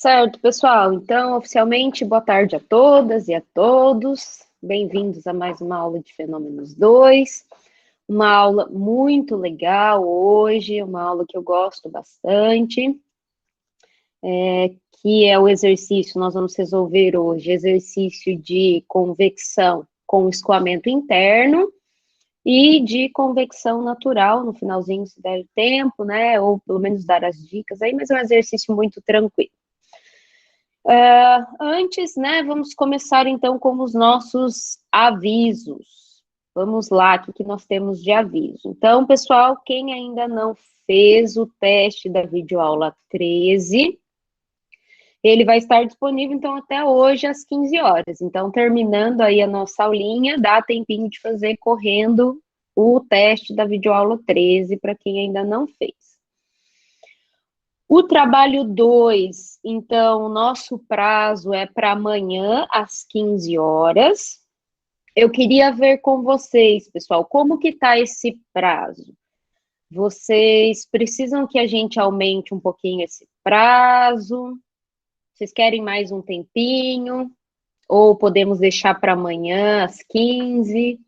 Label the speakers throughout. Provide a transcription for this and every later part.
Speaker 1: Certo, pessoal. Então, oficialmente, boa tarde a todas e a todos. Bem-vindos a mais uma aula de Fenômenos 2. Uma aula muito legal hoje, uma aula que eu gosto bastante, que é o exercício, nós vamos resolver hoje, exercício de convecção com escoamento interno e de convecção natural, no finalzinho, se der tempo, né, ou pelo menos dar as dicas aí, mas é um exercício muito tranquilo. Antes, né, vamos começar então com os nossos avisos. Vamos lá, o que nós temos de aviso. Então, pessoal, quem ainda não fez o teste da videoaula 13, ele vai estar disponível, então, até hoje, às 15 horas. Então, terminando aí a nossa aulinha, dá tempinho de fazer correndo o teste da videoaula 13, para quem ainda não fez. O trabalho 2, então, o nosso prazo é para amanhã, às 15 horas. Eu queria ver com vocês, pessoal, como que está esse prazo? Vocês precisam que a gente aumente um pouquinho esse prazo? Vocês querem mais um tempinho? Ou podemos deixar para amanhã, às 15?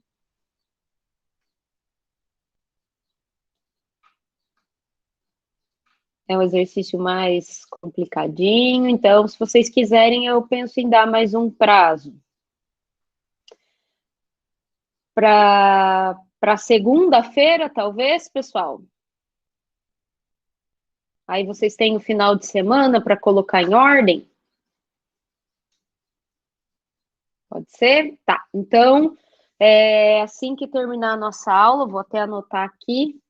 Speaker 1: É um exercício mais complicadinho, então, se vocês quiserem, eu penso em dar mais um prazo. Para segunda-feira, talvez, pessoal? Aí vocês têm o final de semana para colocar em ordem? Pode ser? Tá. Então, assim que terminar a nossa aula, vou até anotar aqui,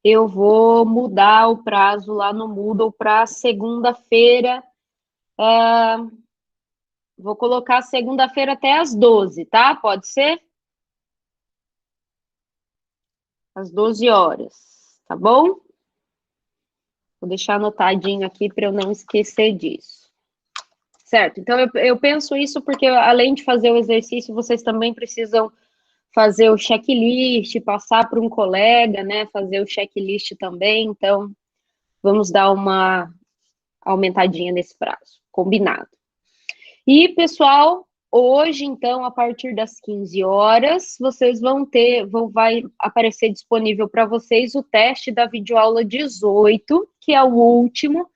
Speaker 1: eu vou mudar o prazo lá no Moodle para segunda-feira. Vou colocar segunda-feira até às 12, tá? Pode ser? Às 12 horas, tá bom? Vou deixar anotadinho aqui para eu não esquecer disso. Certo, então eu penso isso porque, além de fazer o exercício, vocês também precisam fazer o checklist, passar para um colega, né, fazer o checklist também, então vamos dar uma aumentadinha nesse prazo, combinado. E, pessoal, hoje, então, a partir das 15 horas, vocês vai aparecer disponível para vocês o teste da videoaula 18, que é o último,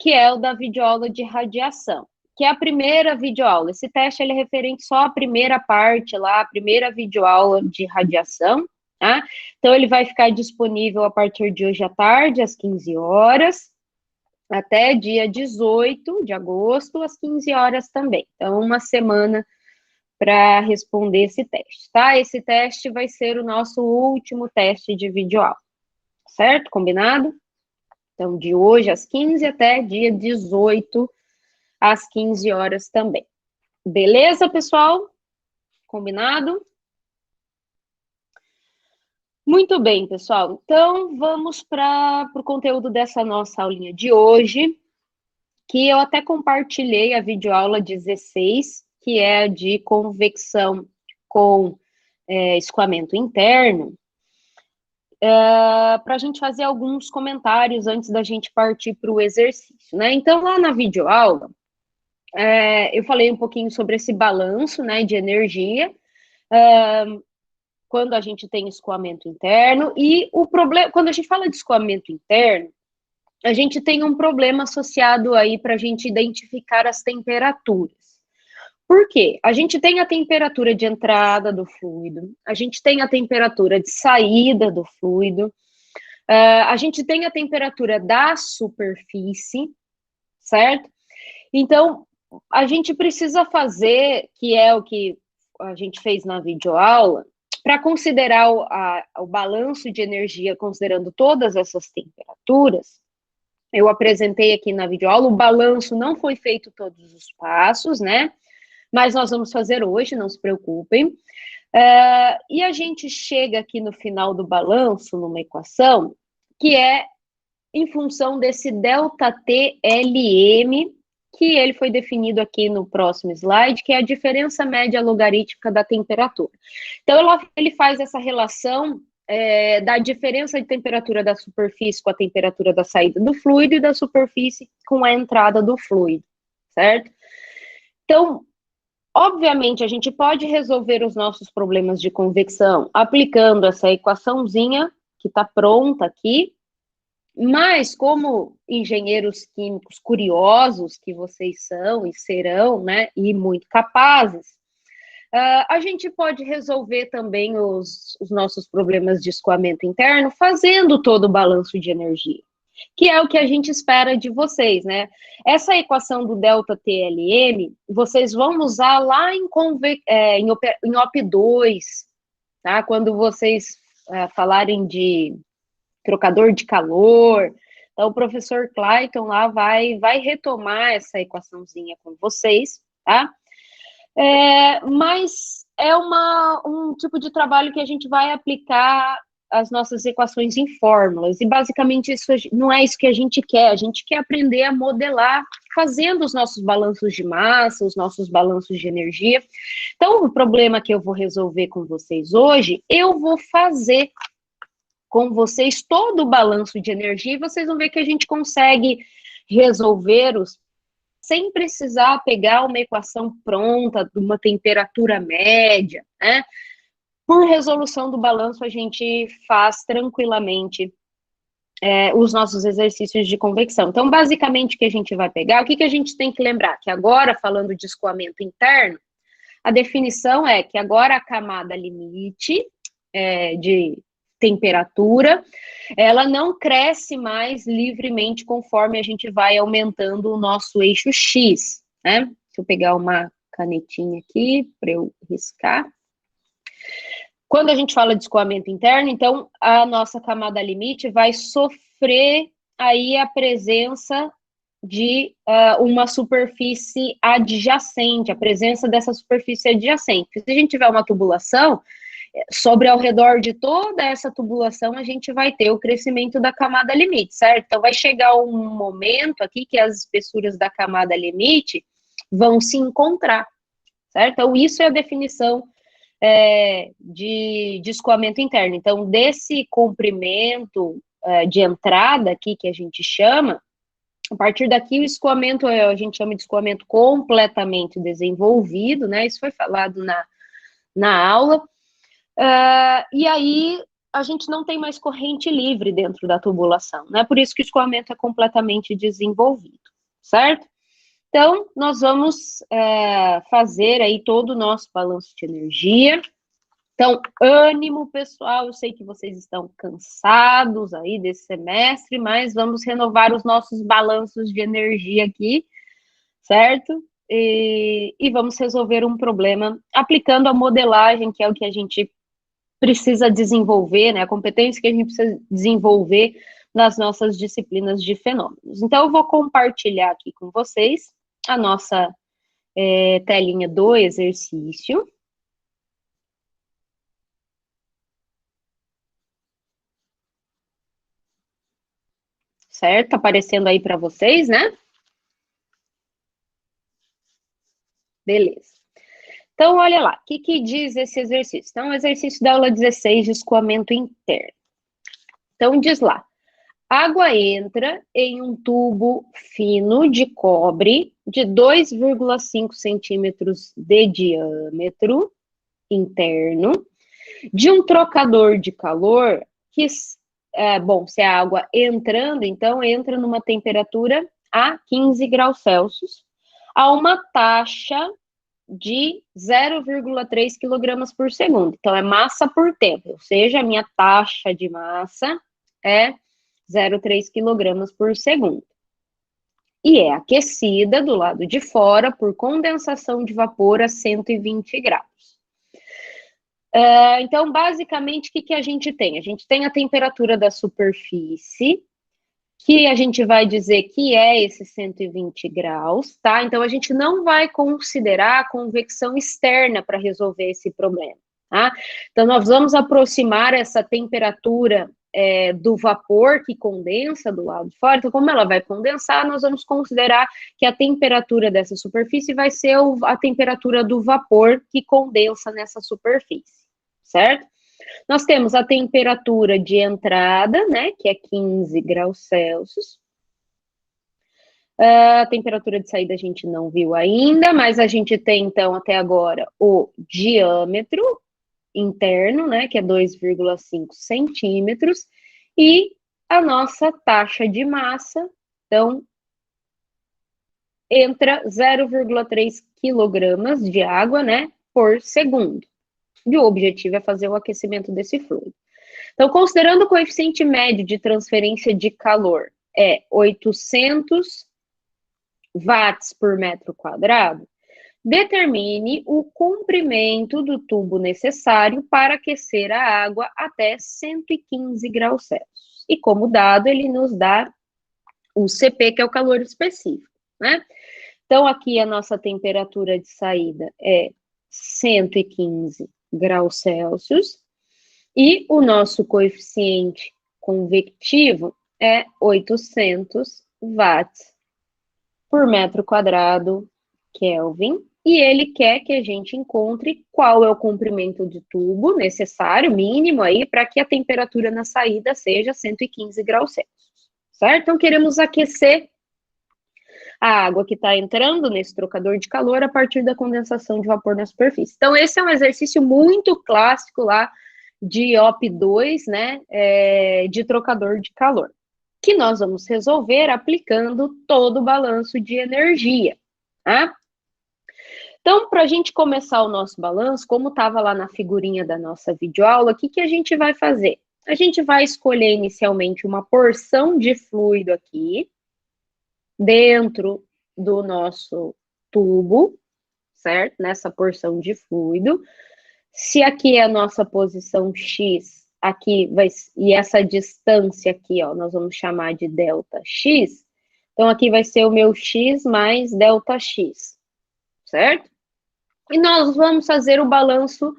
Speaker 1: que é o da videoaula de radiação, que é a primeira videoaula. Esse teste ele é referente só à primeira parte lá, a primeira videoaula de radiação, tá? Então, ele vai ficar disponível a partir de hoje à tarde, às 15 horas, até dia 18 de agosto, às 15 horas também. Então, uma semana para responder esse teste, tá? Esse teste vai ser o nosso último teste de videoaula, certo? Combinado? Então, de hoje às 15 até dia 18 às 15 horas também. Beleza, pessoal? Combinado? Muito bem, pessoal. Então, vamos para o conteúdo dessa nossa aulinha de hoje, que eu até compartilhei a videoaula 16, que é a de convecção com escoamento interno, para a gente fazer alguns comentários antes da gente partir para o exercício, né? Então, lá na videoaula, eu falei um pouquinho sobre esse balanço, né, de energia, quando a gente tem escoamento interno, e o problema, quando a gente fala de escoamento interno, a gente tem um problema associado aí para a gente identificar as temperaturas. Por quê? A gente tem a temperatura de entrada do fluido, a gente tem a temperatura de saída do fluido, a gente tem a temperatura da superfície, certo? Então, a gente precisa fazer, que é o que a gente fez na videoaula, para considerar o balanço de energia, considerando todas essas temperaturas. Eu apresentei aqui na videoaula, o balanço não foi feito todos os passos, né? Mas nós vamos fazer hoje, não se preocupem. E a gente chega aqui no final do balanço, numa equação, que é em função desse ΔTLM, que ele foi definido aqui no próximo slide, que é a diferença média logarítmica da temperatura. Então, ele faz essa relação da diferença de temperatura da superfície com a temperatura da saída do fluido e da superfície com a entrada do fluido, certo? Então, obviamente, a gente pode resolver os nossos problemas de convecção aplicando essa equaçãozinha que está pronta aqui, mas como engenheiros químicos curiosos que vocês são e serão, né, e muito capazes, a gente pode resolver também os nossos problemas de escoamento interno fazendo todo o balanço de energia, que é o que a gente espera de vocês, né? Essa equação do ΔTLM, vocês vão usar lá em OP2, tá? Quando vocês falarem de trocador de calor. Então, o professor Clayton lá vai retomar essa equaçãozinha com vocês, tá? Mas é um tipo de trabalho que a gente vai aplicar as nossas equações em fórmulas, e basicamente isso não é isso que a gente quer aprender a modelar, fazendo os nossos balanços de massa, os nossos balanços de energia. Então, o problema que eu vou resolver com vocês hoje, eu vou fazer com vocês todo o balanço de energia, e vocês vão ver que a gente consegue resolver-os sem precisar pegar uma equação pronta, de uma temperatura média, né? Por resolução do balanço, a gente faz tranquilamente os nossos exercícios de convecção. Então, basicamente, o que a gente vai pegar, o que a gente tem que lembrar? Que agora, falando de escoamento interno, a definição é que agora a camada limite de temperatura, ela não cresce mais livremente conforme a gente vai aumentando o nosso eixo X, né? Deixa eu pegar uma canetinha aqui para eu riscar. Quando a gente fala de escoamento interno, então, a nossa camada limite vai sofrer aí a presença de uma superfície adjacente, a presença dessa superfície adjacente. Se a gente tiver uma tubulação, sobre ao redor de toda essa tubulação, a gente vai ter o crescimento da camada limite, certo? Então, vai chegar um momento aqui que as espessuras da camada limite vão se encontrar, certo? Então, isso é a definição de escoamento interno. Então, desse comprimento de entrada aqui, que a gente chama, a partir daqui o escoamento, a gente chama de escoamento completamente desenvolvido, né? Isso foi falado na aula. E aí, a gente não tem mais corrente livre dentro da tubulação, né? Por isso que o escoamento é completamente desenvolvido, certo? Então, nós vamos fazer aí todo o nosso balanço de energia. Então, ânimo, pessoal, eu sei que vocês estão cansados aí desse semestre, mas vamos renovar os nossos balanços de energia aqui, certo? E vamos resolver um problema aplicando a modelagem, que é o que a gente precisa desenvolver, né, a competência que a gente precisa desenvolver nas nossas disciplinas de fenômenos. Então, eu vou compartilhar aqui com vocês a nossa telinha do exercício. Certo? Tá aparecendo aí para vocês, né? Beleza. Então, olha lá, o que diz esse exercício? Então, o exercício da aula 16 de escoamento interno. Então, diz lá, água entra em um tubo fino de cobre de 2,5 centímetros de diâmetro interno de um trocador de calor que, se a água entrando, então, entra numa temperatura a 15 graus Celsius, a uma taxa de 0,3 quilogramas por segundo. Então, é massa por tempo, ou seja, a minha taxa de massa é 0,3 quilogramas por segundo. E é aquecida do lado de fora por condensação de vapor a 120 graus. Então, basicamente, o que a gente tem? A gente tem a temperatura da superfície, que a gente vai dizer que é esses 120 graus, tá? Então, a gente não vai considerar a convecção externa para resolver esse problema, tá? Então, nós vamos aproximar essa temperatura do vapor que condensa do lado de fora. Então, como ela vai condensar, nós vamos considerar que a temperatura dessa superfície vai ser a temperatura do vapor que condensa nessa superfície, certo? Nós temos a temperatura de entrada, né, que é 15 graus Celsius. A temperatura de saída a gente não viu ainda, mas a gente tem, então, até agora, o diâmetro interno, né, que é 2,5 centímetros, e a nossa taxa de massa, então, entra 0,3 quilogramas de água, né, por segundo. E o objetivo é fazer o aquecimento desse fluido. Então, considerando o coeficiente médio de transferência de calor é 800 watts por metro quadrado, determine o comprimento do tubo necessário para aquecer a água até 115 graus Celsius. E como dado, ele nos dá o CP, que é o calor específico, né? Então, aqui a nossa temperatura de saída é 115 graus Celsius e o nosso coeficiente convectivo é 800 watts por metro quadrado Kelvin, e ele quer que a gente encontre qual é o comprimento de tubo necessário, mínimo aí, para que a temperatura na saída seja 115 graus Celsius, certo? Então, queremos aquecer a água que está entrando nesse trocador de calor a partir da condensação de vapor na superfície. Então, esse é um exercício muito clássico lá de OP2, né, de trocador de calor, que nós vamos resolver aplicando todo o balanço de energia, tá? Então, para a gente começar o nosso balanço, como estava lá na figurinha da nossa videoaula, o que a gente vai fazer? A gente vai escolher inicialmente uma porção de fluido aqui, dentro do nosso tubo, certo? Nessa porção de fluido. Se aqui é a nossa posição X, aqui vai, e essa distância aqui, ó, nós vamos chamar de delta X, então aqui vai ser o meu X mais delta X, certo? E nós vamos fazer o balanço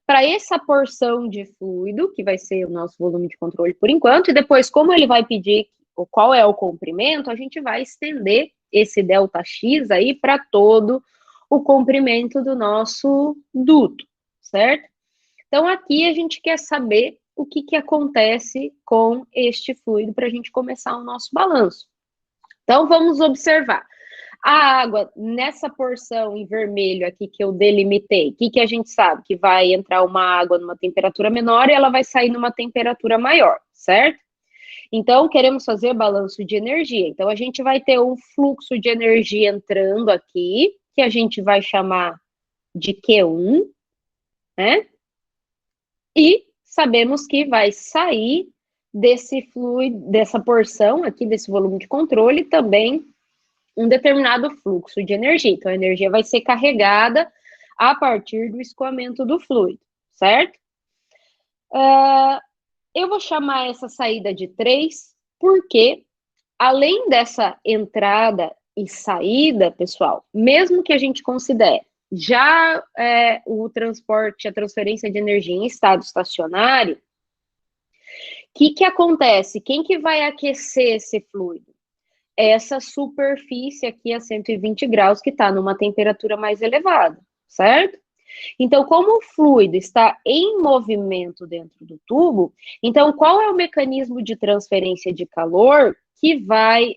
Speaker 1: para essa porção de fluido, que vai ser o nosso volume de controle por enquanto, e depois, como ele vai pedir qual é o comprimento, a gente vai estender esse ΔX aí para todo o comprimento do nosso duto, certo? Então, aqui a gente quer saber o que acontece com este fluido para a gente começar o nosso balanço. Então, vamos observar. A água, nessa porção em vermelho aqui que eu delimitei, o que a gente sabe? Que vai entrar uma água numa temperatura menor e ela vai sair numa temperatura maior, certo? Então, queremos fazer balanço de energia. Então, a gente vai ter um fluxo de energia entrando aqui, que a gente vai chamar de Q1, né? E sabemos que vai sair desse fluido, dessa porção aqui, desse volume de controle, também um determinado fluxo de energia. Então, a energia vai ser carregada a partir do escoamento do fluido, certo? Eu vou chamar essa saída de 3, porque além dessa entrada e saída, pessoal, mesmo que a gente considere já o transporte, a transferência de energia em estado estacionário, o que acontece? Quem que vai aquecer esse fluido? Essa superfície aqui a 120 graus, que está numa temperatura mais elevada, certo? Então, como o fluido está em movimento dentro do tubo, então qual é o mecanismo de transferência de calor que vai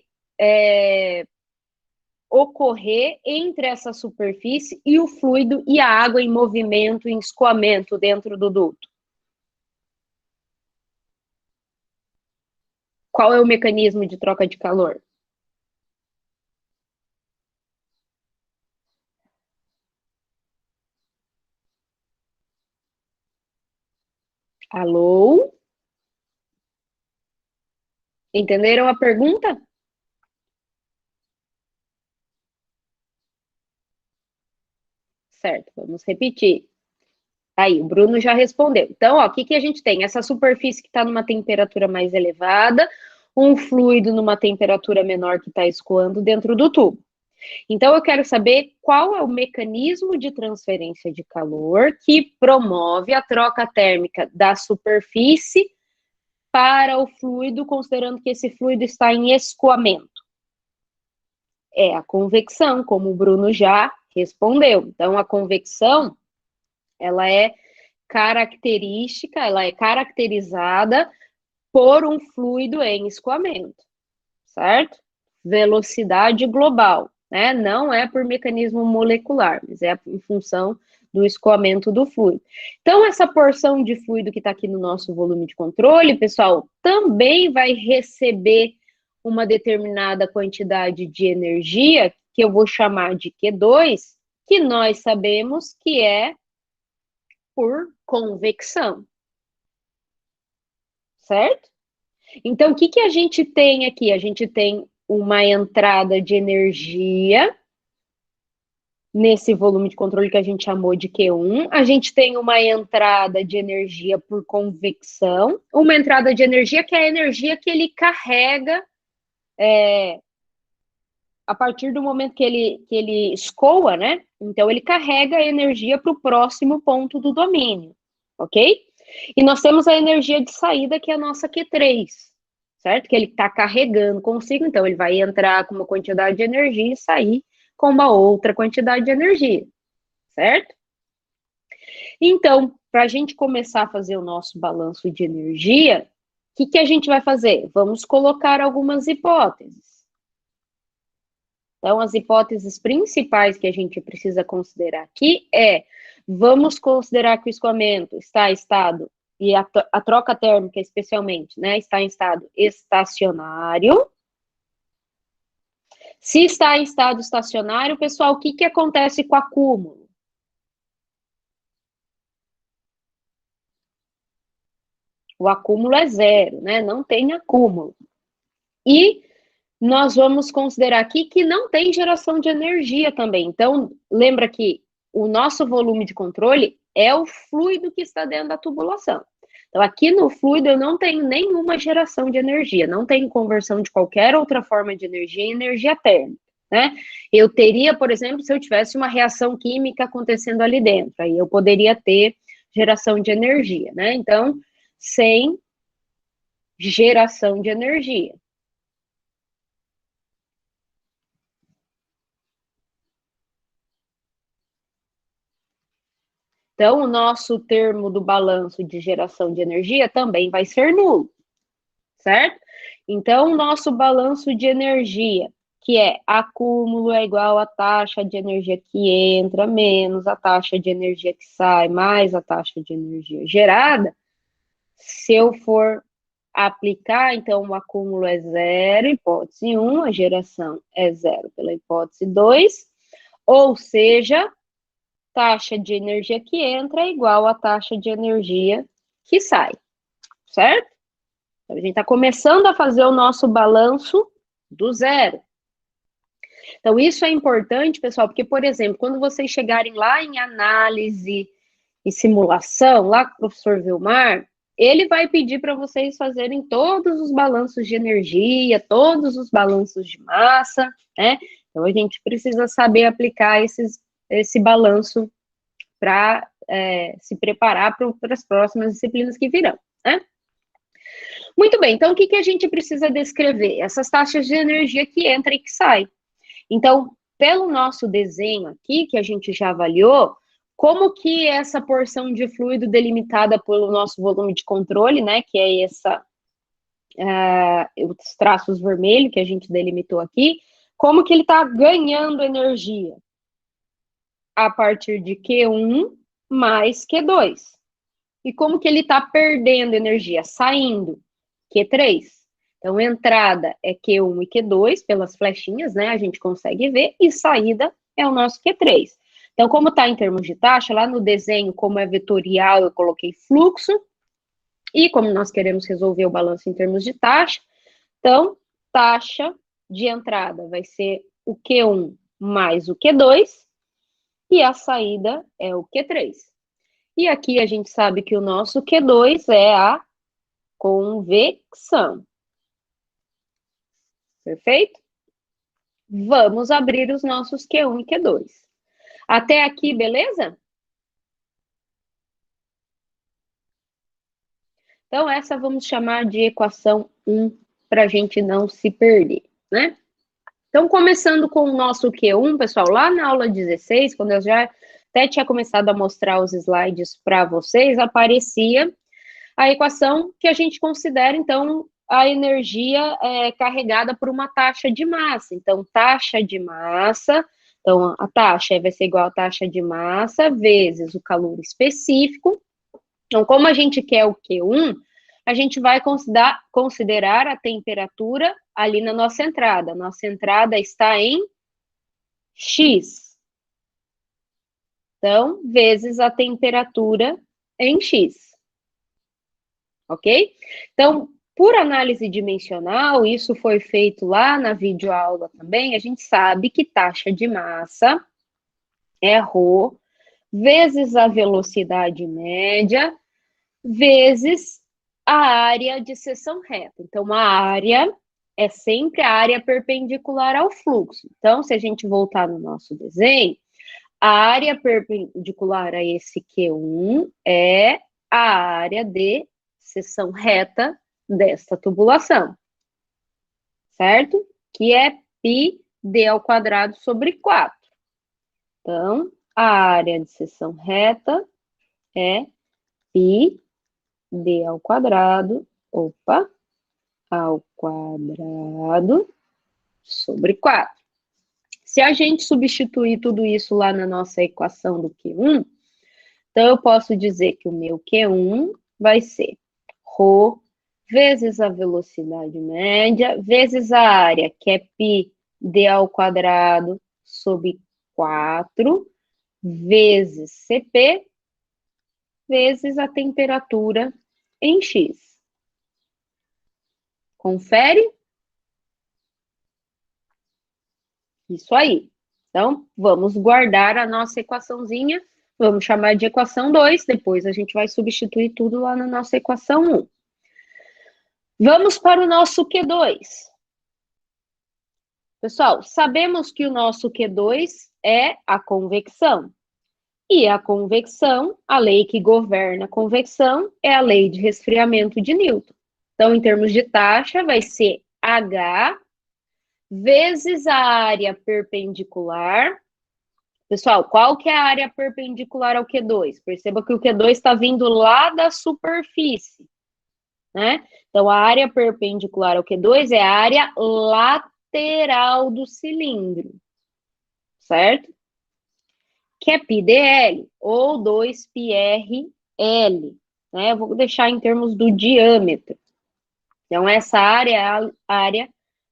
Speaker 1: ocorrer entre essa superfície e o fluido e a água em movimento, em escoamento dentro do duto? Qual é o mecanismo de troca de calor? Alô? Entenderam a pergunta? Certo, vamos repetir. Aí, o Bruno já respondeu. Então, ó, o que a gente tem? Essa superfície que está numa temperatura mais elevada, um fluido numa temperatura menor que está escoando dentro do tubo. Então, eu quero saber qual é o mecanismo de transferência de calor que promove a troca térmica da superfície para o fluido, considerando que esse fluido está em escoamento. É a convecção, como o Bruno já respondeu. Então, a convecção, ela é característica, ela é caracterizada por um fluido em escoamento, certo? Velocidade global, né? Não é por mecanismo molecular, mas é em função do escoamento do fluido. Então, essa porção de fluido que está aqui no nosso volume de controle, pessoal, também vai receber uma determinada quantidade de energia, que eu vou chamar de Q2, que nós sabemos que é por convecção. Certo? Então, o que, que a gente tem aqui? A gente tem uma entrada de energia nesse volume de controle que a gente chamou de Q1. A gente tem uma entrada de energia por convecção, uma entrada de energia que é a energia que ele carrega a partir do momento que ele escoa, né? Então, ele carrega a energia para o próximo ponto do domínio, ok? E nós temos a energia de saída, que é a nossa Q3, certo? Que ele está carregando consigo, então ele vai entrar com uma quantidade de energia e sair com uma outra quantidade de energia, certo? Então, para a gente começar a fazer o nosso balanço de energia, o que, que a gente vai fazer? Vamos colocar algumas hipóteses. Então, as hipóteses principais que a gente precisa considerar aqui vamos considerar que o escoamento está em estado, e a troca térmica especialmente, né, está em estado estacionário. Se está em estado estacionário, pessoal, o que, que acontece com o acúmulo? O acúmulo é zero, né? Não tem acúmulo. E nós vamos considerar aqui que não tem geração de energia também. Então, lembra que o nosso volume de controle é o fluido que está dentro da tubulação. Então, aqui no fluido eu não tenho nenhuma geração de energia, não tenho conversão de qualquer outra forma de energia em energia térmica, né? Eu teria, por exemplo, se eu tivesse uma reação química acontecendo ali dentro, aí eu poderia ter geração de energia, né? Então, sem geração de energia. Então, o nosso termo do balanço de geração de energia também vai ser nulo, certo? Então, o nosso balanço de energia, que é acúmulo é igual à taxa de energia que entra, menos a taxa de energia que sai, mais a taxa de energia gerada. Se eu for aplicar, então, o acúmulo é zero, hipótese 1, a geração é zero pela hipótese 2, ou seja, taxa de energia que entra é igual à taxa de energia que sai, certo? Então, a gente está começando a fazer o nosso balanço do zero. Então, isso é importante, pessoal, porque, por exemplo, quando vocês chegarem lá em análise e simulação, lá com o professor Vilmar, ele vai pedir para vocês fazerem todos os balanços de energia, todos os balanços de massa, né? Então, a gente precisa saber aplicar esse balanço para se preparar para as próximas disciplinas que virão, né? Muito bem, então o que, que a gente precisa descrever? Essas taxas de energia que entra e que sai. Então, pelo nosso desenho aqui, que a gente já avaliou, como que essa porção de fluido delimitada pelo nosso volume de controle, né, que é os traços vermelhos que a gente delimitou aqui, como que ele está ganhando energia? A partir de Q1 mais Q2. E como que ele está perdendo energia? Saindo, Q3. Então, entrada é Q1 e Q2, pelas flechinhas, né? A gente consegue ver, e saída é o nosso Q3. Então, como está em termos de taxa, lá no desenho, como é vetorial, eu coloquei fluxo, e como nós queremos resolver o balanço em termos de taxa, então, taxa de entrada vai ser o Q1 mais o Q2, e a saída é o Q3. E aqui a gente sabe que o nosso Q2 é a convecção. Perfeito? Vamos abrir os nossos Q1 e Q2. Até aqui, beleza? Então, essa vamos chamar de equação 1, para a gente não se perder, né? Então, começando com o nosso Q1, pessoal, lá na aula 16, quando eu já até tinha começado a mostrar os slides para vocês, aparecia a equação que a gente considera, então, a energia carregada por uma taxa de massa. Então, taxa de massa, então, a taxa vai ser igual a taxa de massa vezes o calor específico. Então, como a gente quer o Q1, a gente vai considerar a temperatura ali na nossa entrada. Nossa entrada está em X. Então, vezes a temperatura em X. Ok? Então, por análise dimensional, isso foi feito lá na videoaula também, a gente sabe que taxa de massa é ρ vezes a velocidade média vezes a área de seção reta. Então, a área é sempre a área perpendicular ao fluxo. Então, se a gente voltar no nosso desenho, a área perpendicular a esse Q1 é a área de seção reta desta tubulação, certo? Que é πd ao quadrado sobre 4. Então, a área de seção reta é πd ao quadrado, ao quadrado sobre 4. Se a gente substituir tudo isso lá na nossa equação do Q1, então eu posso dizer que o meu Q1 vai ser ρ vezes a velocidade média, vezes a área, que é πd ao quadrado sobre 4, vezes Cp, vezes a temperatura em X. Confere? Isso aí. Então, vamos guardar a nossa equaçãozinha, vamos chamar de equação 2, depois a gente vai substituir tudo lá na nossa equação 1. Vamos para o nosso Q2. Pessoal, sabemos que o nosso Q2 é a convecção. E a convecção, a lei que governa a convecção, é a lei de resfriamento de Newton. Então, em termos de taxa, vai ser H vezes a área perpendicular. Pessoal, qual que é a área perpendicular ao Q2? Perceba que o Q2 está vindo lá da superfície, né? Então, a área perpendicular ao Q2 é a área lateral do cilindro, certo? Que é πdl, ou 2πrl, né? Eu vou deixar em termos do diâmetro. Então, essa área é a área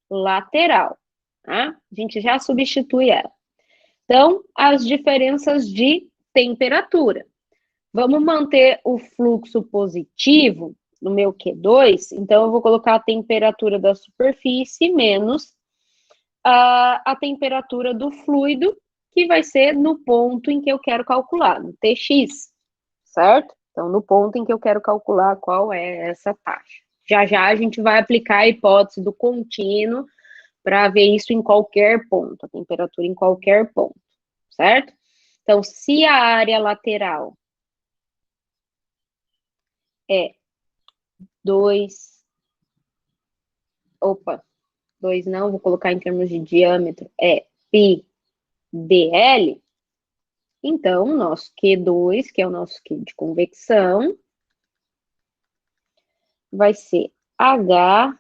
Speaker 1: lateral, tá? A gente já substitui ela. Então, as diferenças de temperatura. Vamos manter o fluxo positivo no meu Q2, então eu vou colocar a temperatura da superfície menos a temperatura do fluido, que vai ser no ponto em que eu quero calcular, no Tx, certo? Então, no ponto em que eu quero calcular qual é essa taxa. Já já a gente vai aplicar a hipótese do contínuo para ver isso em qualquer ponto, a temperatura em qualquer ponto, certo? Então, se a área lateral é 2, 2 não, vou colocar em termos de diâmetro, é π dl, então, o nosso Q2, que é o nosso Q de convecção, vai ser H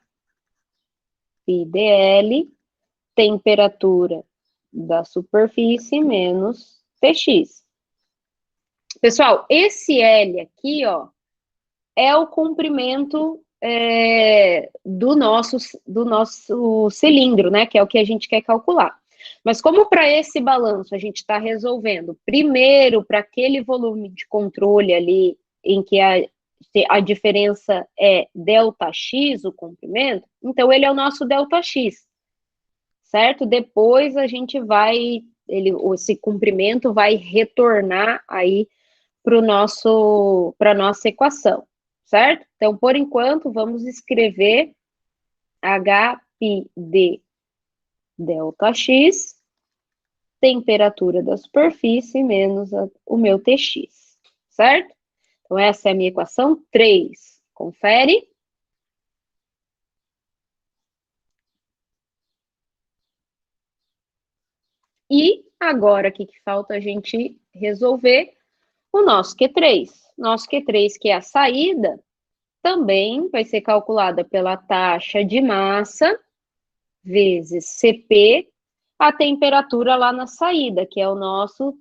Speaker 1: πdl, temperatura da superfície menos Tx. Pessoal, esse L aqui, ó, é o comprimento do nosso cilindro, né? Que é o que a gente quer calcular. Mas como para esse balanço a gente está resolvendo primeiro para aquele volume de controle ali em que a diferença é ΔX, o comprimento, então ele é o nosso ΔX, certo? Depois a gente vai, esse comprimento vai retornar aí para a nossa equação, certo? Então, por enquanto, vamos escrever HπD ΔX, temperatura da superfície menos o meu Tx, certo? Então, essa é a minha equação 3. Confere. E Agora, o que falta a gente resolver? O nosso Q3. Nosso Q3, que é a saída, também vai ser calculada pela taxa de massa vezes CP, a temperatura lá na saída, que é o nosso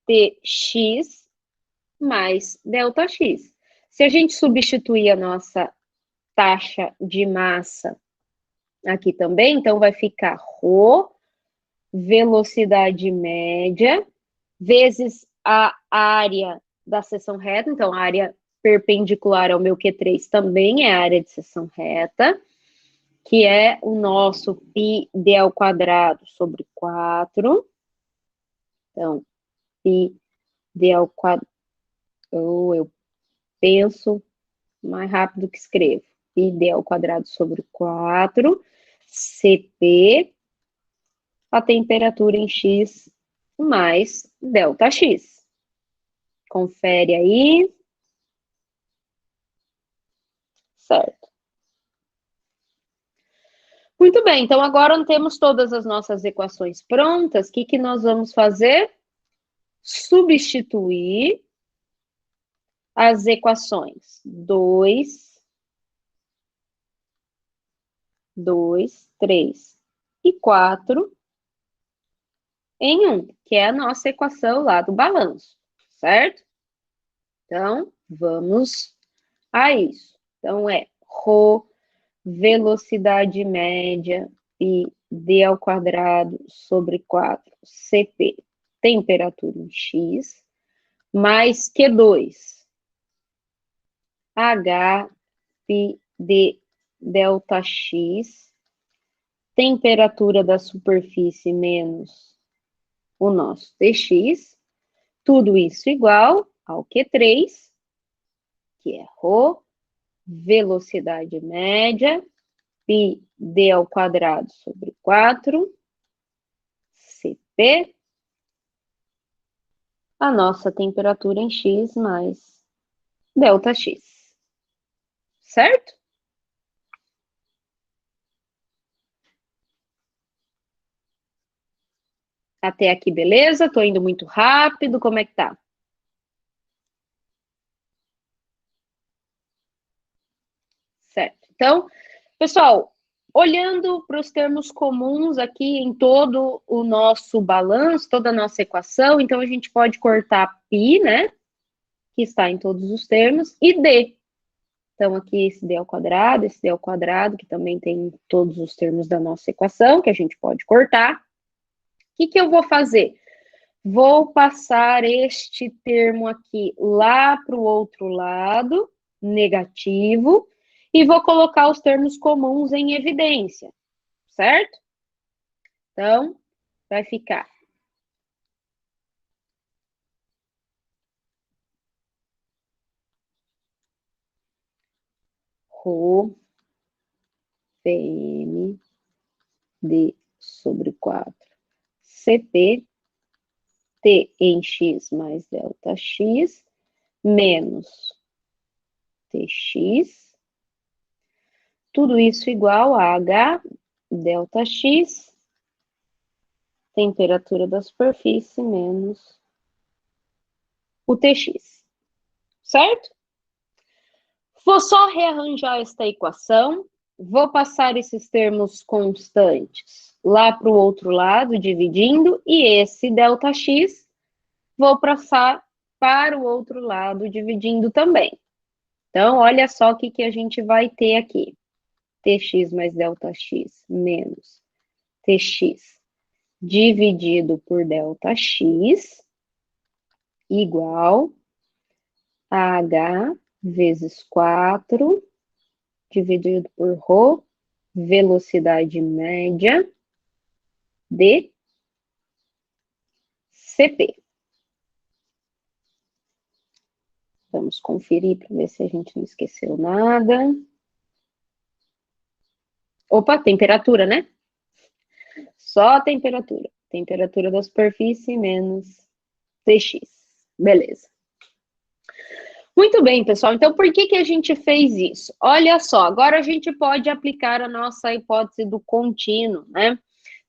Speaker 1: TX mais ΔX. Se a gente substituir a nossa taxa de massa aqui também, então vai ficar ρ, velocidade média, vezes a área da seção reta, então a área perpendicular ao meu Q3 também é a área de seção reta, que é o nosso πd ao quadrado sobre 4. Então, πd ao quadrado, eu penso mais rápido que escrevo. πd ao quadrado sobre 4, Cp, a temperatura em X mais ΔX. Confere aí. Certo. Muito bem, então agora temos todas as nossas equações prontas. O que nós vamos fazer? Substituir as equações 2, 3 e 4 em 1, que é a nossa equação lá do balanço, certo? Então, vamos a isso. Então, é ρ, velocidade média, πd ao quadrado sobre 4, Cp, temperatura em X, mais Q2, H, πd ΔX, temperatura da superfície menos o nosso Tx, tudo isso igual ao Q3, que é ρ, velocidade média, πd ao quadrado sobre 4, Cp, a nossa temperatura em X mais ΔX. Certo? Até aqui, beleza? Tô indo muito rápido, como é que tá? Certo. Então, pessoal, olhando para os termos comuns aqui em todo o nosso balanço, toda a nossa equação, então a gente pode cortar π, né? Que está em todos os termos, e d. Então, aqui esse d ao quadrado, esse d ao quadrado, que também tem todos os termos da nossa equação, que a gente pode cortar. O que eu vou fazer? Vou passar este termo aqui lá para o outro lado, negativo, e vou colocar os termos comuns em evidência, certo? Então, vai ficar ρ, Pm, d sobre 4, Cp, T em X mais ΔX, menos Tx, tudo isso igual a H, ΔX, temperatura da superfície, menos o Tx, certo? Vou só rearranjar esta equação, vou passar esses termos constantes lá para o outro lado, dividindo, e esse ΔX vou passar para o outro lado, dividindo também. Então, olha só o que a gente vai ter aqui. Tx mais ΔX menos Tx dividido por ΔX igual a H vezes 4 dividido por ρ, velocidade média, de Cp. Vamos conferir para ver se a gente não esqueceu nada. Opa, temperatura, né? Só a temperatura. Temperatura da superfície menos Tx. Beleza. Muito bem, pessoal. Então, por que a gente fez isso? Olha só, agora a gente pode aplicar a nossa hipótese do contínuo, né?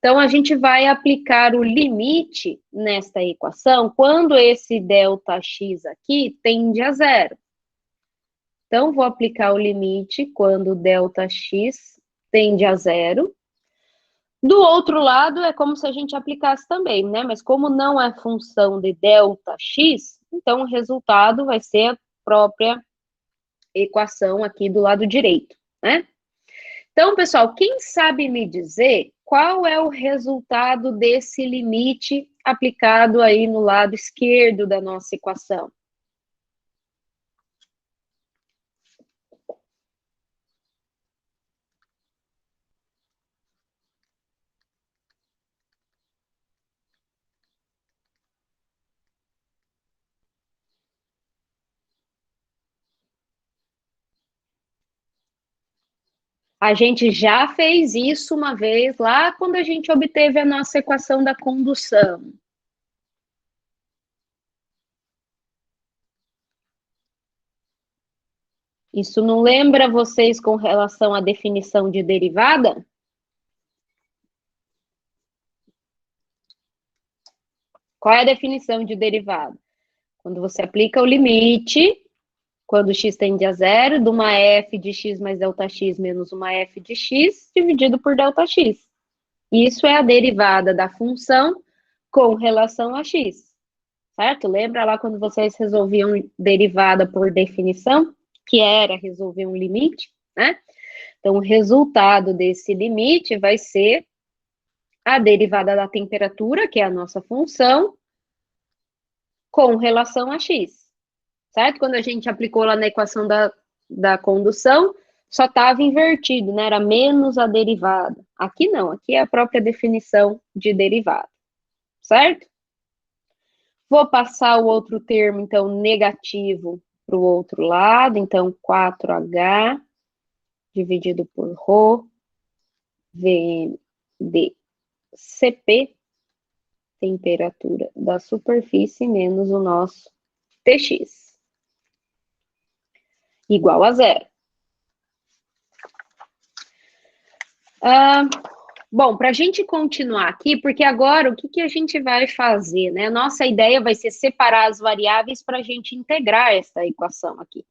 Speaker 1: Então, a gente vai aplicar o limite nesta equação quando esse ΔX aqui tende a zero. Então, vou aplicar o limite quando ΔX tende a zero. Do outro lado, é como se a gente aplicasse também, né? Mas como não é função de ΔX, então o resultado vai ser a própria equação aqui do lado direito, né? Então, pessoal, quem sabe me dizer qual é o resultado desse limite aplicado aí no lado esquerdo da nossa equação? A gente já fez isso uma vez lá quando a gente obteve a nossa equação da condução. Isso não lembra vocês com relação à definição de derivada? Qual é a definição de derivada? Quando você aplica o limite, quando x tende a zero, de uma f de x mais ΔX menos uma f de x dividido por ΔX. Isso é a derivada da função com relação a x, certo? Lembra lá quando vocês resolviam derivada por definição, que era resolver um limite, né? Então, o resultado desse limite vai ser a derivada da temperatura, que é a nossa função, com relação a x, certo? Quando a gente aplicou lá na equação da condução, só estava invertido, né? Era menos a derivada. Aqui não, aqui é a própria definição de derivada, certo? Vou passar o outro termo, então, negativo para o outro lado. Então, 4H dividido por ρ, Vm de Cp, temperatura da superfície, menos o nosso Tx, igual a zero. Bom, para a gente continuar aqui, porque agora o que a gente vai fazer, né? Nossa ideia vai ser separar as variáveis para a gente integrar essa equação aqui,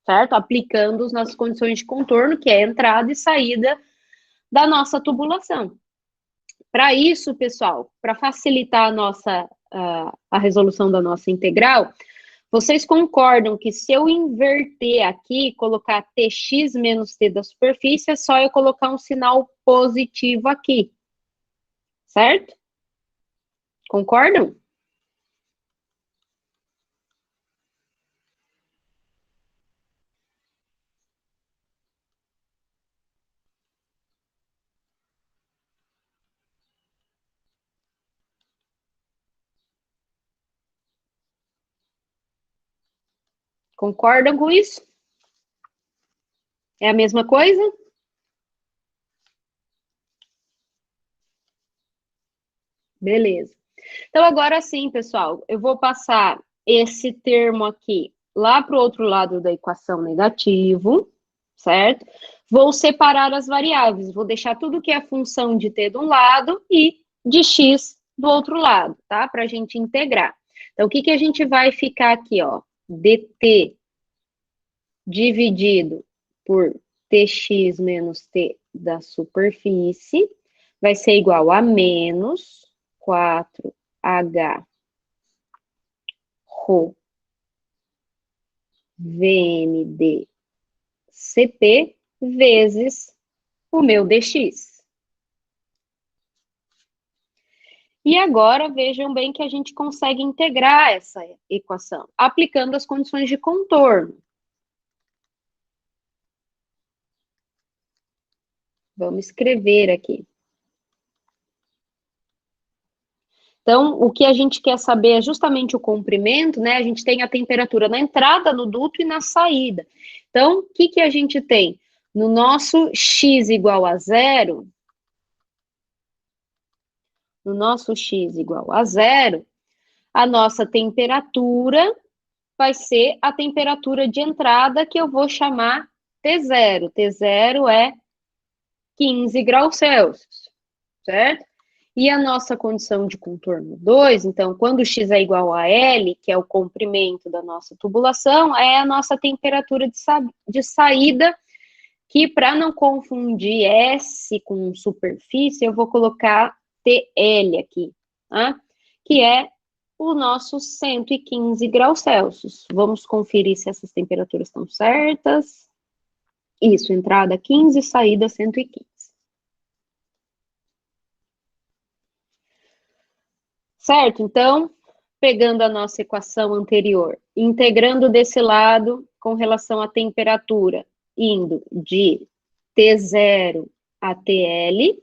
Speaker 1: certo? Aplicando nas condições de contorno, que é a entrada e saída da nossa tubulação. Para isso, pessoal, para facilitar a resolução da nossa integral, vocês concordam que se eu inverter aqui, colocar Tx menos T da superfície, é só eu colocar um sinal positivo aqui, certo? Concordam? Concordam com isso? É a mesma coisa? Beleza. Então, agora sim, pessoal, eu vou passar esse termo aqui lá para o outro lado da equação negativo, certo? Vou separar as variáveis, vou deixar tudo que é função de t de um lado e de x do outro lado, tá? Para a gente integrar. Então, o que a gente vai ficar aqui, ó? dt dividido por tx menos t da superfície vai ser igual a menos 4H ρ Vm de Cp vezes o meu dx. E agora, vejam bem que a gente consegue integrar essa equação, aplicando as condições de contorno. Vamos escrever aqui. Então, o que a gente quer saber é justamente o comprimento, né? A gente tem a temperatura na entrada, no duto e na saída. Então, o que a gente tem? No nosso x igual a zero, a nossa temperatura vai ser a temperatura de entrada que eu vou chamar T0. T0 é 15 graus Celsius, certo? E a nossa condição de contorno 2, então, quando x é igual a L, que é o comprimento da nossa tubulação, é a nossa temperatura de saída, que para não confundir S com superfície, eu vou colocar TL aqui, tá? Que é o nosso 115 graus Celsius. Vamos conferir se essas temperaturas estão certas. Isso, entrada 15, saída 115. Certo? Então, pegando a nossa equação anterior, integrando desse lado com relação à temperatura, indo de T0 a TL,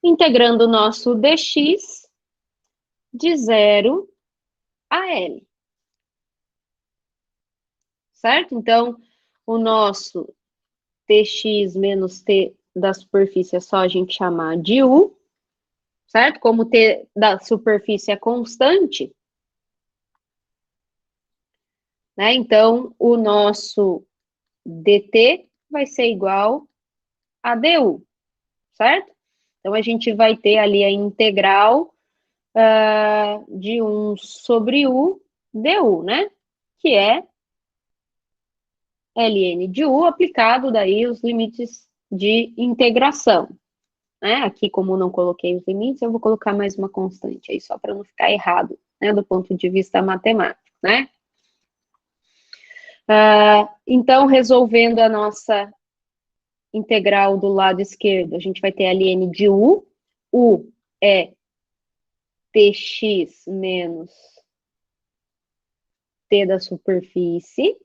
Speaker 1: integrando o nosso dx de 0 a L. Certo? Então, o nosso Tx menos T da superfície é só a gente chamar de U, certo? Como T da superfície é constante, né? Então, o nosso dt vai ser igual a du, certo? Então, a gente vai ter ali a integral de 1 sobre u du, né? Que é ln de u aplicado daí os limites de integração. Né? Aqui, como não coloquei os limites, eu vou colocar mais uma constante aí, só para não ficar errado, né? Do ponto de vista matemático, né? Então, resolvendo a nossa integral do lado esquerdo, a gente vai ter ln de u. U é Tx menos T da superfície.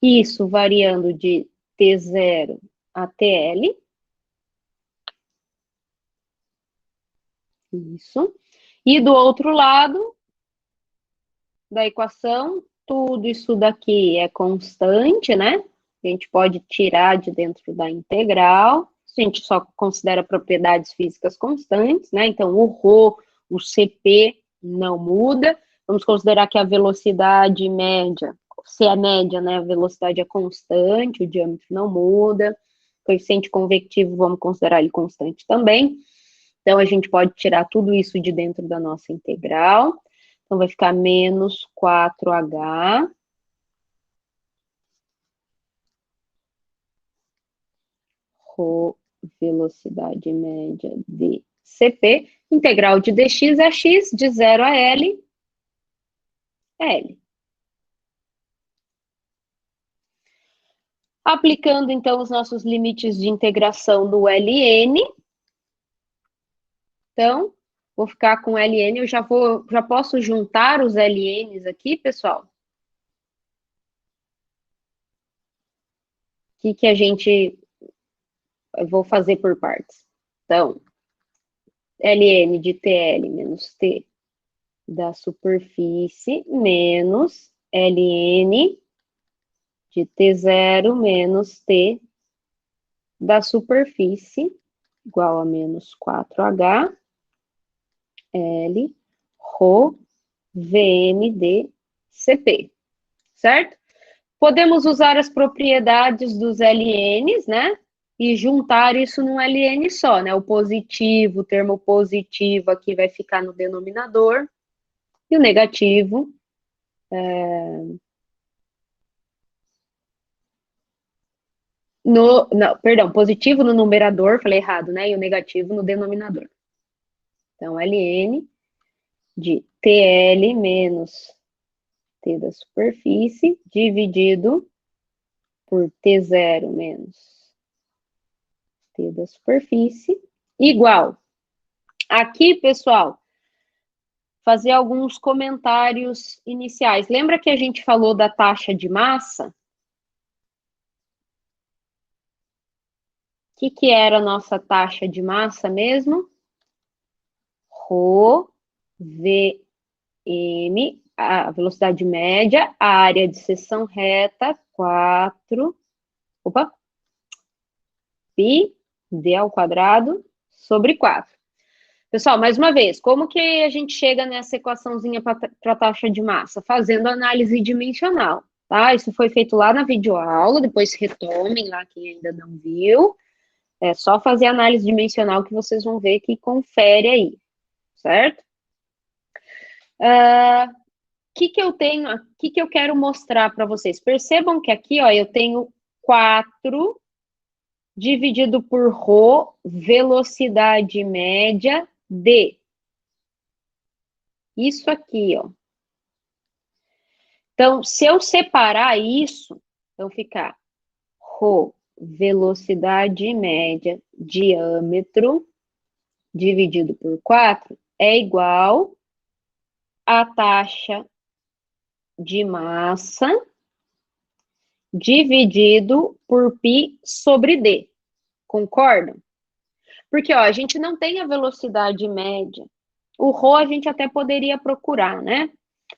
Speaker 1: Isso variando de T0 a TL. Isso. E do outro lado da equação, tudo isso daqui é constante, né? A gente pode tirar de dentro da integral. A gente só considera propriedades físicas constantes, né? Então, o ρ, o Cp não muda. Vamos considerar que a velocidade média, se é média, né? A velocidade é constante, o diâmetro não muda. O coeficiente convectivo, vamos considerar ele constante também. Então, a gente pode tirar tudo isso de dentro da nossa integral. Então, vai ficar menos 4H. Rho, velocidade média de Cp. Integral de dx é x, de 0 a L, L. Aplicando, então, os nossos limites de integração do Ln. Então, vou ficar com Ln, eu já posso juntar os Ln's aqui, pessoal? O que a gente... Eu vou fazer por partes. Então, Ln de TL menos T da superfície menos Ln de T0 menos T da superfície igual a menos 4H L Rho Vm d Cp, certo? Podemos usar as propriedades dos LNs, né? E juntar isso num LN só, né? O positivo, o termo positivo aqui vai ficar no denominador, e o negativo perdão, positivo no numerador, falei errado, né? E o negativo no denominador. Então, Ln de TL menos T da superfície dividido por T0 menos T da superfície igual. Aqui, pessoal, fazer alguns comentários iniciais. Lembra que a gente falou da taxa de massa? O que era a nossa taxa de massa mesmo? Rho, Vm, a velocidade média, a área de seção reta, 4, pi, d ao quadrado, sobre 4. Pessoal, mais uma vez, como que a gente chega nessa equaçãozinha para a taxa de massa? Fazendo análise dimensional, tá? Isso foi feito lá na videoaula, depois retomem lá quem ainda não viu. É só fazer análise dimensional que vocês vão ver que confere aí, certo? Que eu tenho, o que eu quero mostrar para vocês? Percebam que aqui, ó, eu tenho 4 dividido por ρ, velocidade média d. Isso aqui, ó. Então, se eu separar isso, então ficar ρ, velocidade média, diâmetro, dividido por 4, é igual a taxa de massa dividido por π sobre d. Concordam? Porque, ó, a gente não tem a velocidade média. O ρ a gente até poderia procurar, né?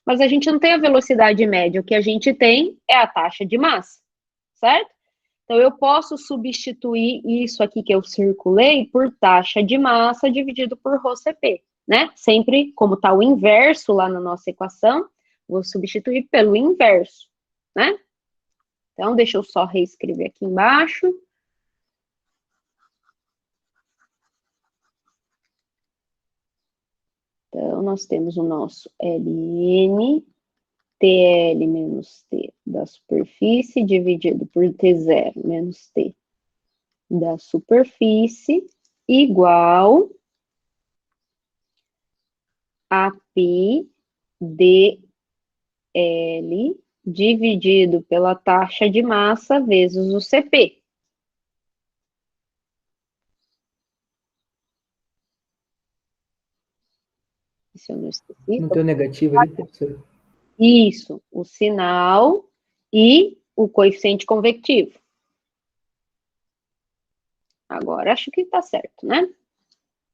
Speaker 1: Mas a gente não tem a velocidade média. O que a gente tem é a taxa de massa, certo? Então, eu posso substituir isso aqui que eu circulei por taxa de massa dividido por ρCp, né? Sempre, como está o inverso lá na nossa equação, vou substituir pelo inverso, né? Então, deixa eu só reescrever aqui embaixo. Então, nós temos o nosso Ln, TL menos T da superfície, dividido por T0 menos T da superfície, igual a π dl dividido pela taxa de massa vezes o Cp. Se eu não esqueci.
Speaker 2: Não tem o negativo ali, professor?
Speaker 1: Isso, o sinal e o coeficiente convectivo. Agora acho que está certo, né?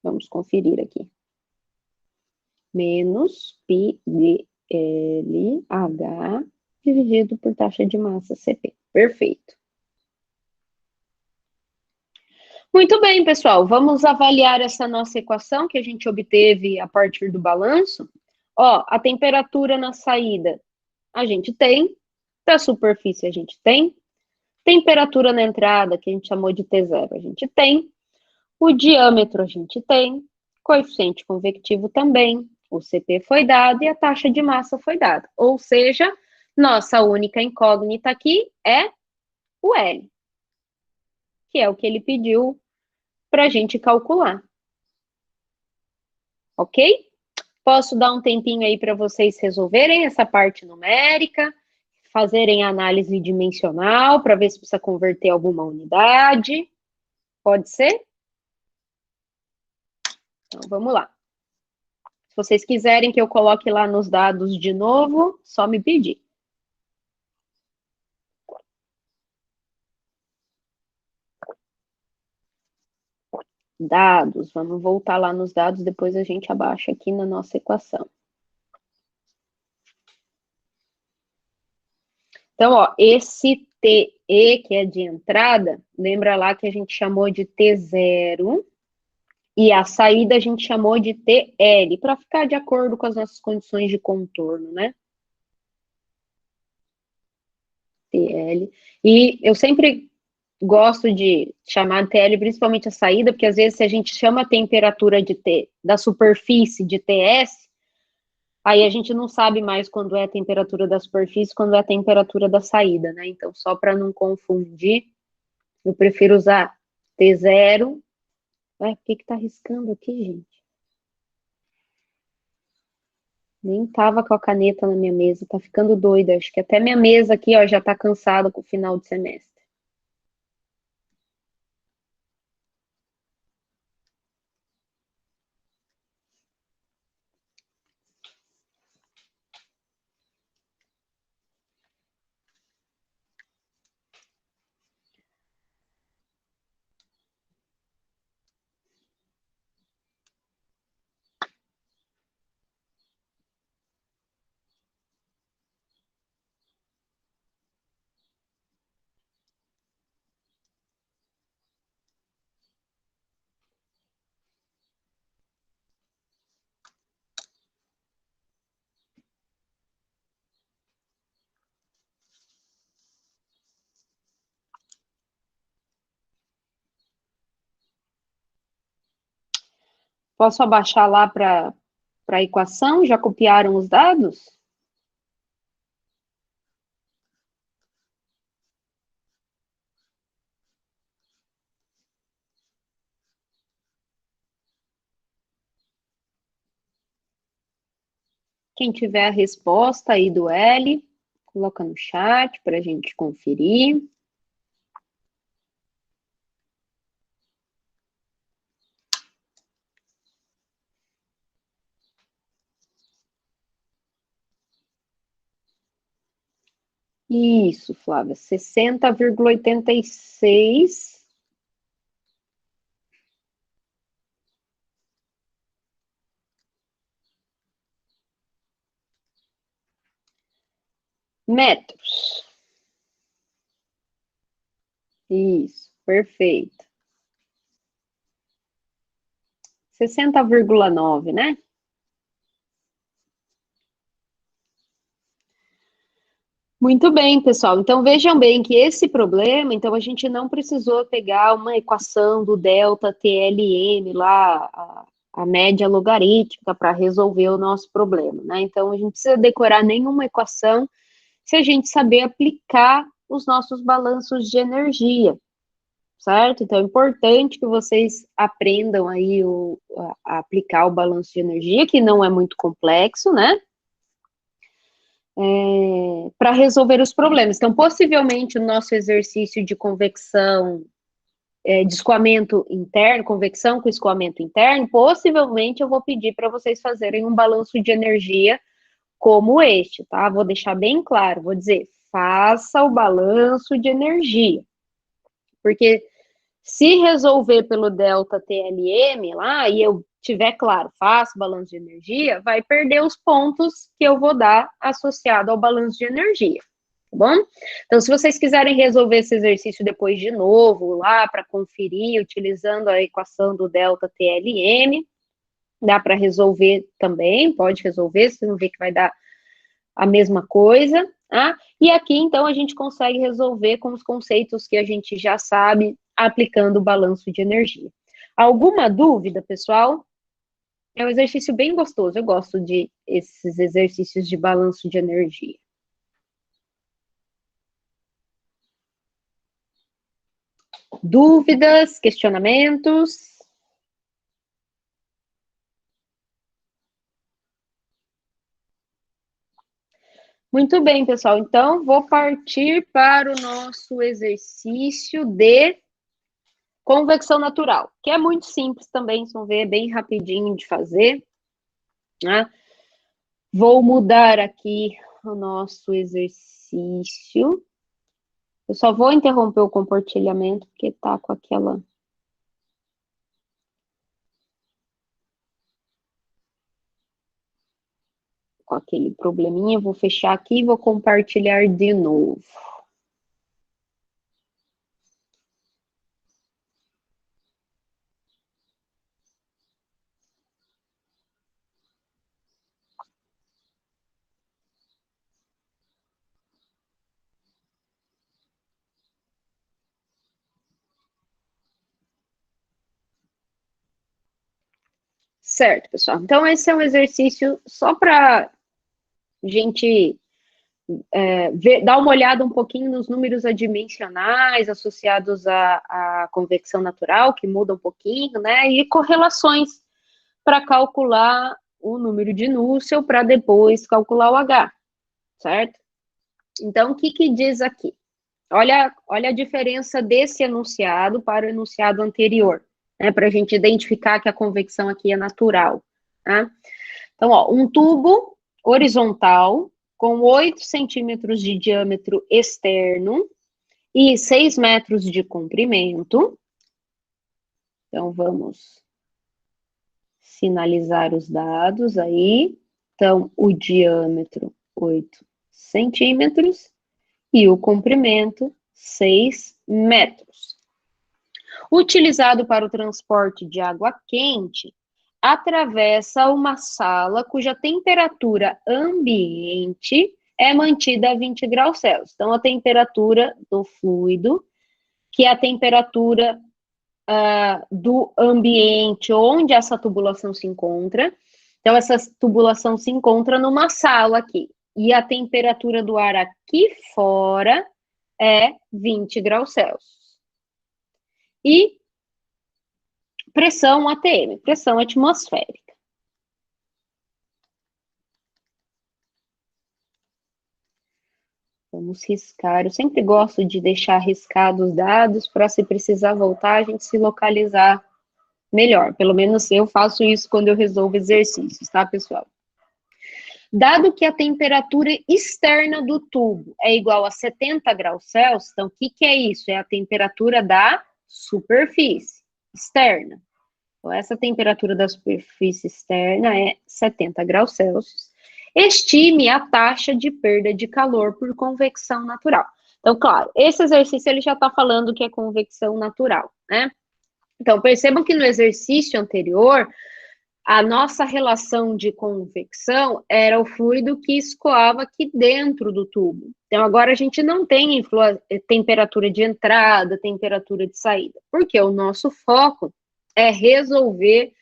Speaker 1: Vamos conferir aqui. Menos π dLH dividido por taxa de massa Cp. Perfeito. Muito bem, pessoal. Vamos avaliar essa nossa equação que a gente obteve a partir do balanço. Ó, a temperatura na saída a gente tem, da superfície a gente tem, temperatura na entrada, que a gente chamou de T0, a gente tem, o diâmetro a gente tem, coeficiente convectivo também, o Cp foi dado e a taxa de massa foi dada. Ou seja, nossa única incógnita aqui é o L, que é o que ele pediu para a gente calcular. Ok? Posso dar um tempinho aí para vocês resolverem essa parte numérica, fazerem análise dimensional para ver se precisa converter alguma unidade. Pode ser? Então, vamos lá. Se vocês quiserem que eu coloque lá nos dados de novo, só me pedir. Dados, vamos voltar lá nos dados, depois a gente abaixa aqui na nossa equação. Então, ó, esse TE, que é de entrada, lembra lá que a gente chamou de T0, e a saída a gente chamou de TL, para ficar de acordo com as nossas condições de contorno, né? TL. E eu sempre gosto de chamar de TL, principalmente a saída, porque às vezes se a gente chama a temperatura de T, da superfície de TS, aí a gente não sabe mais quando é a temperatura da superfície, quando é a temperatura da saída, né? Então, só para não confundir, eu prefiro usar T0. Ué, por que tá riscando aqui, gente? Nem tava com a caneta na minha mesa, tá ficando doida. Acho que até minha mesa aqui, ó, já tá cansada com o final de semestre. Posso abaixar lá para a equação? Já copiaram os dados? Quem tiver a resposta aí do L, coloca no chat para a gente conferir. Isso, Flávia, 60,86 metros. Isso, perfeito. 60,9, né? Muito bem, pessoal. Então, vejam bem que esse problema, então, a gente não precisou pegar uma equação do delta TLM lá, a média logarítmica, para resolver o nosso problema, né? Então, a gente não precisa decorar nenhuma equação se a gente saber aplicar os nossos balanços de energia, certo? Então, é importante que vocês aprendam aí a aplicar o balanço de energia, que não é muito complexo, né? Para resolver os problemas. Então, possivelmente, o nosso exercício de convecção, de escoamento interno, convecção com escoamento interno, possivelmente eu vou pedir para vocês fazerem um balanço de energia como este, tá? Vou deixar bem claro, vou dizer, faça o balanço de energia. Porque se resolver pelo delta TLM lá, e eu tiver claro, faço balanço de energia, vai perder os pontos que eu vou dar associado ao balanço de energia, tá bom? Então, se vocês quiserem resolver esse exercício depois de novo, lá para conferir, utilizando a equação do delta TLM, dá para resolver também, pode resolver, se não vê que vai dar a mesma coisa, tá? E aqui, então, a gente consegue resolver com os conceitos que a gente já sabe, aplicando o balanço de energia. Alguma dúvida, pessoal? É um exercício bem gostoso, eu gosto de esses exercícios de balanço de energia. Dúvidas, questionamentos? Muito bem, pessoal. Então, vou partir para o nosso exercício de convecção natural, que é muito simples também, vocês vão ver, é bem rapidinho de fazer, né? Vou mudar aqui o nosso exercício. Eu só vou interromper o compartilhamento, porque tá com aquela... com aquele probleminha. Vou fechar aqui e vou compartilhar de novo. Certo, pessoal. Então, esse é um exercício só para gente dar uma olhada um pouquinho nos números adimensionais associados à convecção natural, que muda um pouquinho, né? E correlações para calcular o número de Nusselt para depois calcular o H, certo? Então, o que diz aqui? Olha a diferença desse enunciado para o enunciado anterior, né? Para a gente identificar que a convecção aqui é natural, tá? Então, ó, um tubo horizontal com 8 centímetros de diâmetro externo e 6 metros de comprimento. Então, vamos sinalizar os dados aí. Então, o diâmetro, 8 centímetros, e o comprimento, 6 metros. Utilizado para o transporte de água quente, atravessa uma sala cuja temperatura ambiente é mantida a 20 graus Celsius. Então, a temperatura do fluido, que é a temperatura do ambiente onde essa tubulação se encontra. Então, essa tubulação se encontra numa sala aqui. E a temperatura do ar aqui fora é 20 graus Celsius. E pressão ATM, pressão atmosférica. Vamos riscar. Eu sempre gosto de deixar riscados os dados para, se precisar voltar, a gente se localizar melhor. Pelo menos eu faço isso quando eu resolvo exercícios, tá, pessoal? Dado que a temperatura externa do tubo é igual a 70 graus Celsius, então o que é isso? É a temperatura da superfície externa. Então, essa temperatura da superfície externa é 70 graus Celsius. Estime a taxa de perda de calor por convecção natural. Então, claro, esse exercício ele já está falando que é convecção natural, né? Então, percebam que no exercício anterior, a nossa relação de convecção era o fluido que escoava aqui dentro do tubo. Então, agora a gente não tem temperatura de entrada, temperatura de saída, porque o nosso foco é resolver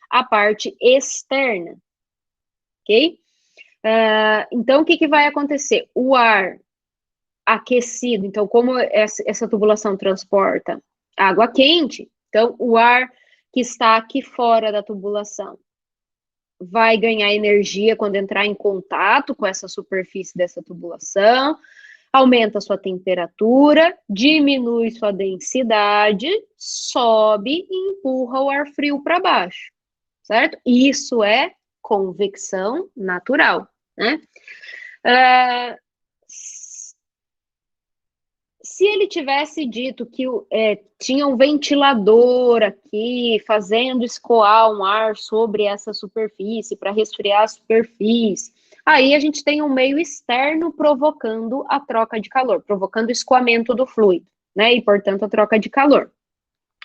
Speaker 1: a parte externa, ok? Então, o que vai acontecer? O ar aquecido, então, como essa tubulação transporta água quente, então, o ar que está aqui fora da tubulação vai ganhar energia quando entrar em contato com essa superfície dessa tubulação, aumenta sua temperatura, diminui sua densidade, sobe e empurra o ar frio para baixo, certo? Isso é convecção natural, né? Se ele tivesse dito que tinha um ventilador aqui, fazendo escoar um ar sobre essa superfície, para resfriar a superfície, aí a gente tem um meio externo provocando a troca de calor, provocando o escoamento do fluido, né? E, portanto, a troca de calor.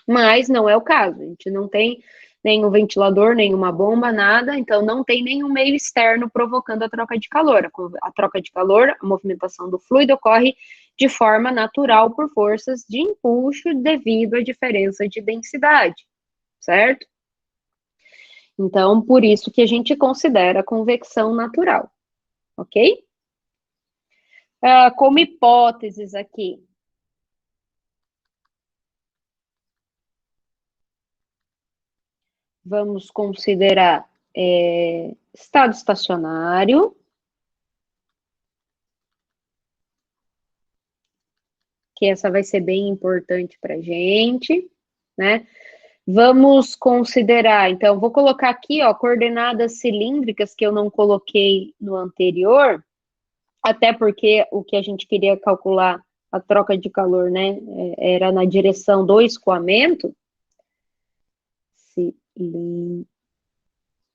Speaker 1: Mas não é o caso, a gente não tem nenhum ventilador, nenhuma bomba, nada, então não tem nenhum meio externo provocando a troca de calor. A troca de calor, a movimentação do fluido ocorre de forma natural por forças de empuxo devido à diferença de densidade, certo? Então, por isso que a gente considera convecção natural, ok? Como hipóteses aqui, vamos considerar estado estacionário, que essa vai ser bem importante para a gente, né? Vamos considerar, então, vou colocar aqui, ó, coordenadas cilíndricas que eu não coloquei no anterior, até porque o que a gente queria calcular, a troca de calor, né, era na direção do escoamento,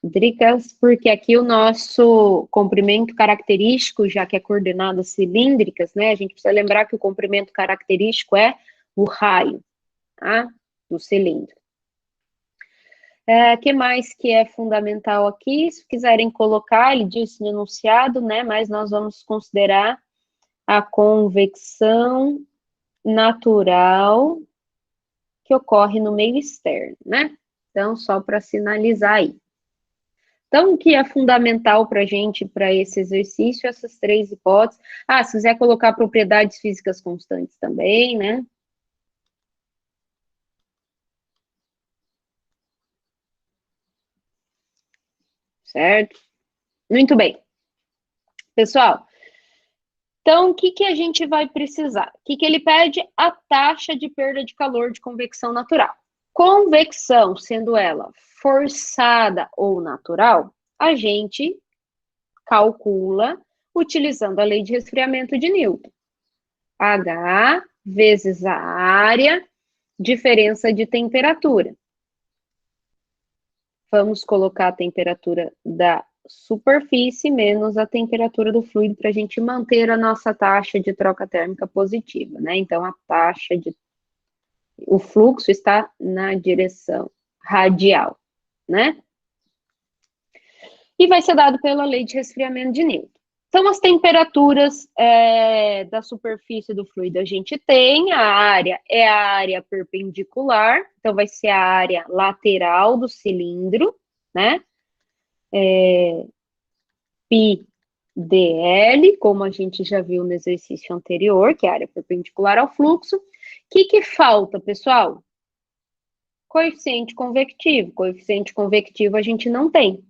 Speaker 1: cilíndricas, porque aqui o nosso comprimento característico, já que é coordenadas cilíndricas, né, a gente precisa lembrar que o comprimento característico é o raio, tá, do cilindro. Que mais que é fundamental aqui? Se quiserem colocar, ele disse no enunciado, né, mas nós vamos considerar a convecção natural que ocorre no meio externo, né? Então, só para sinalizar aí. Então, o que é fundamental para a gente, para esse exercício, essas três hipóteses. Se quiser colocar propriedades físicas constantes também, né? Certo? Muito bem. Pessoal, então, o que a gente vai precisar? O que ele pede? A taxa de perda de calor de convecção natural. Convecção, sendo ela forçada ou natural, a gente calcula utilizando a lei de resfriamento de Newton. H vezes a área, diferença de temperatura. Vamos colocar a temperatura da superfície menos a temperatura do fluido para a gente manter a nossa taxa de troca térmica positiva, né? Então, o fluxo está na direção radial, né? E vai ser dado pela lei de resfriamento de Newton. São as temperaturas da superfície do fluido. A gente tem a área perpendicular, então vai ser a área lateral do cilindro, né? Π dl, como a gente já viu no exercício anterior, que é a área perpendicular ao fluxo. O que falta, pessoal? Coeficiente convectivo. Coeficiente convectivo a gente não tem.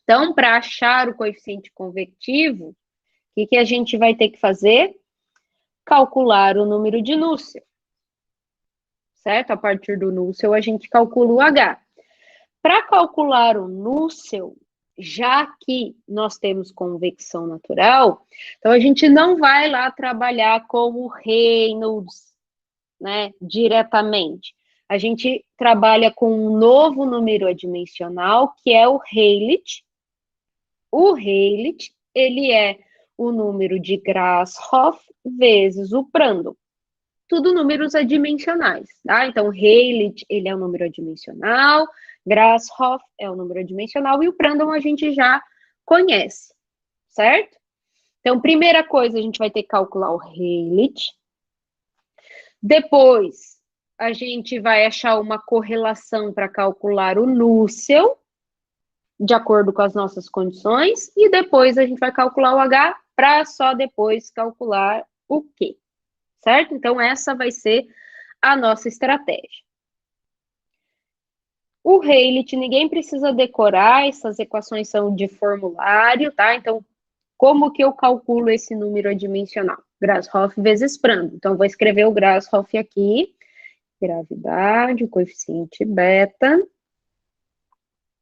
Speaker 1: Então, para achar o coeficiente convectivo, o que a gente vai ter que fazer? Calcular o número de Nusselt, certo? A partir do Nusselt, a gente calcula o H. Para calcular o Nusselt, já que nós temos convecção natural, então a gente não vai lá trabalhar com o Reynolds, né, diretamente. A gente trabalha com um novo número adimensional, que é o Rayleigh. O Rayleigh, ele é o número de Grashof vezes o Prandtl. Tudo números adimensionais, tá? Então, Rayleigh, ele é um número adimensional, Grashof é um número adimensional, e o Prandtl a gente já conhece, certo? Então, primeira coisa, a gente vai ter que calcular o Rayleigh. Depois, a gente vai achar uma correlação para calcular o Nusselt, de acordo com as nossas condições, e depois a gente vai calcular o H para só depois calcular o Q, certo? Então, essa vai ser a nossa estratégia. O Rayleigh, ninguém precisa decorar, essas equações são de formulário, tá? Então, como que eu calculo esse número adimensional? Grashof vezes Prandtl. Então, vou escrever o Grashof aqui, gravidade, o coeficiente beta,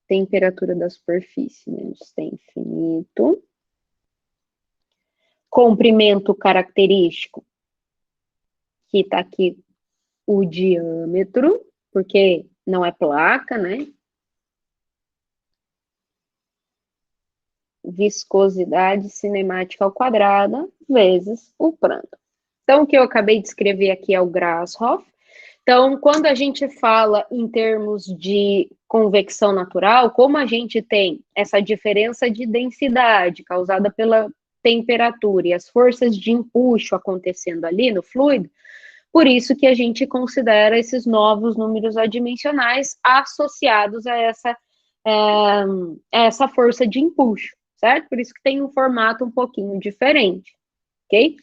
Speaker 1: temperatura da superfície menos T infinito, comprimento característico, que está aqui o diâmetro, porque não é placa, né? Viscosidade cinemática ao quadrado vezes o Prandtl. Então, o que eu acabei de escrever aqui é o Grashof. Então, quando a gente fala em termos de convecção natural, como a gente tem essa diferença de densidade causada pela temperatura e as forças de empuxo acontecendo ali no fluido, por isso que a gente considera esses novos números adimensionais associados a essa força de empuxo, certo? Por isso que tem um formato um pouquinho diferente, ok?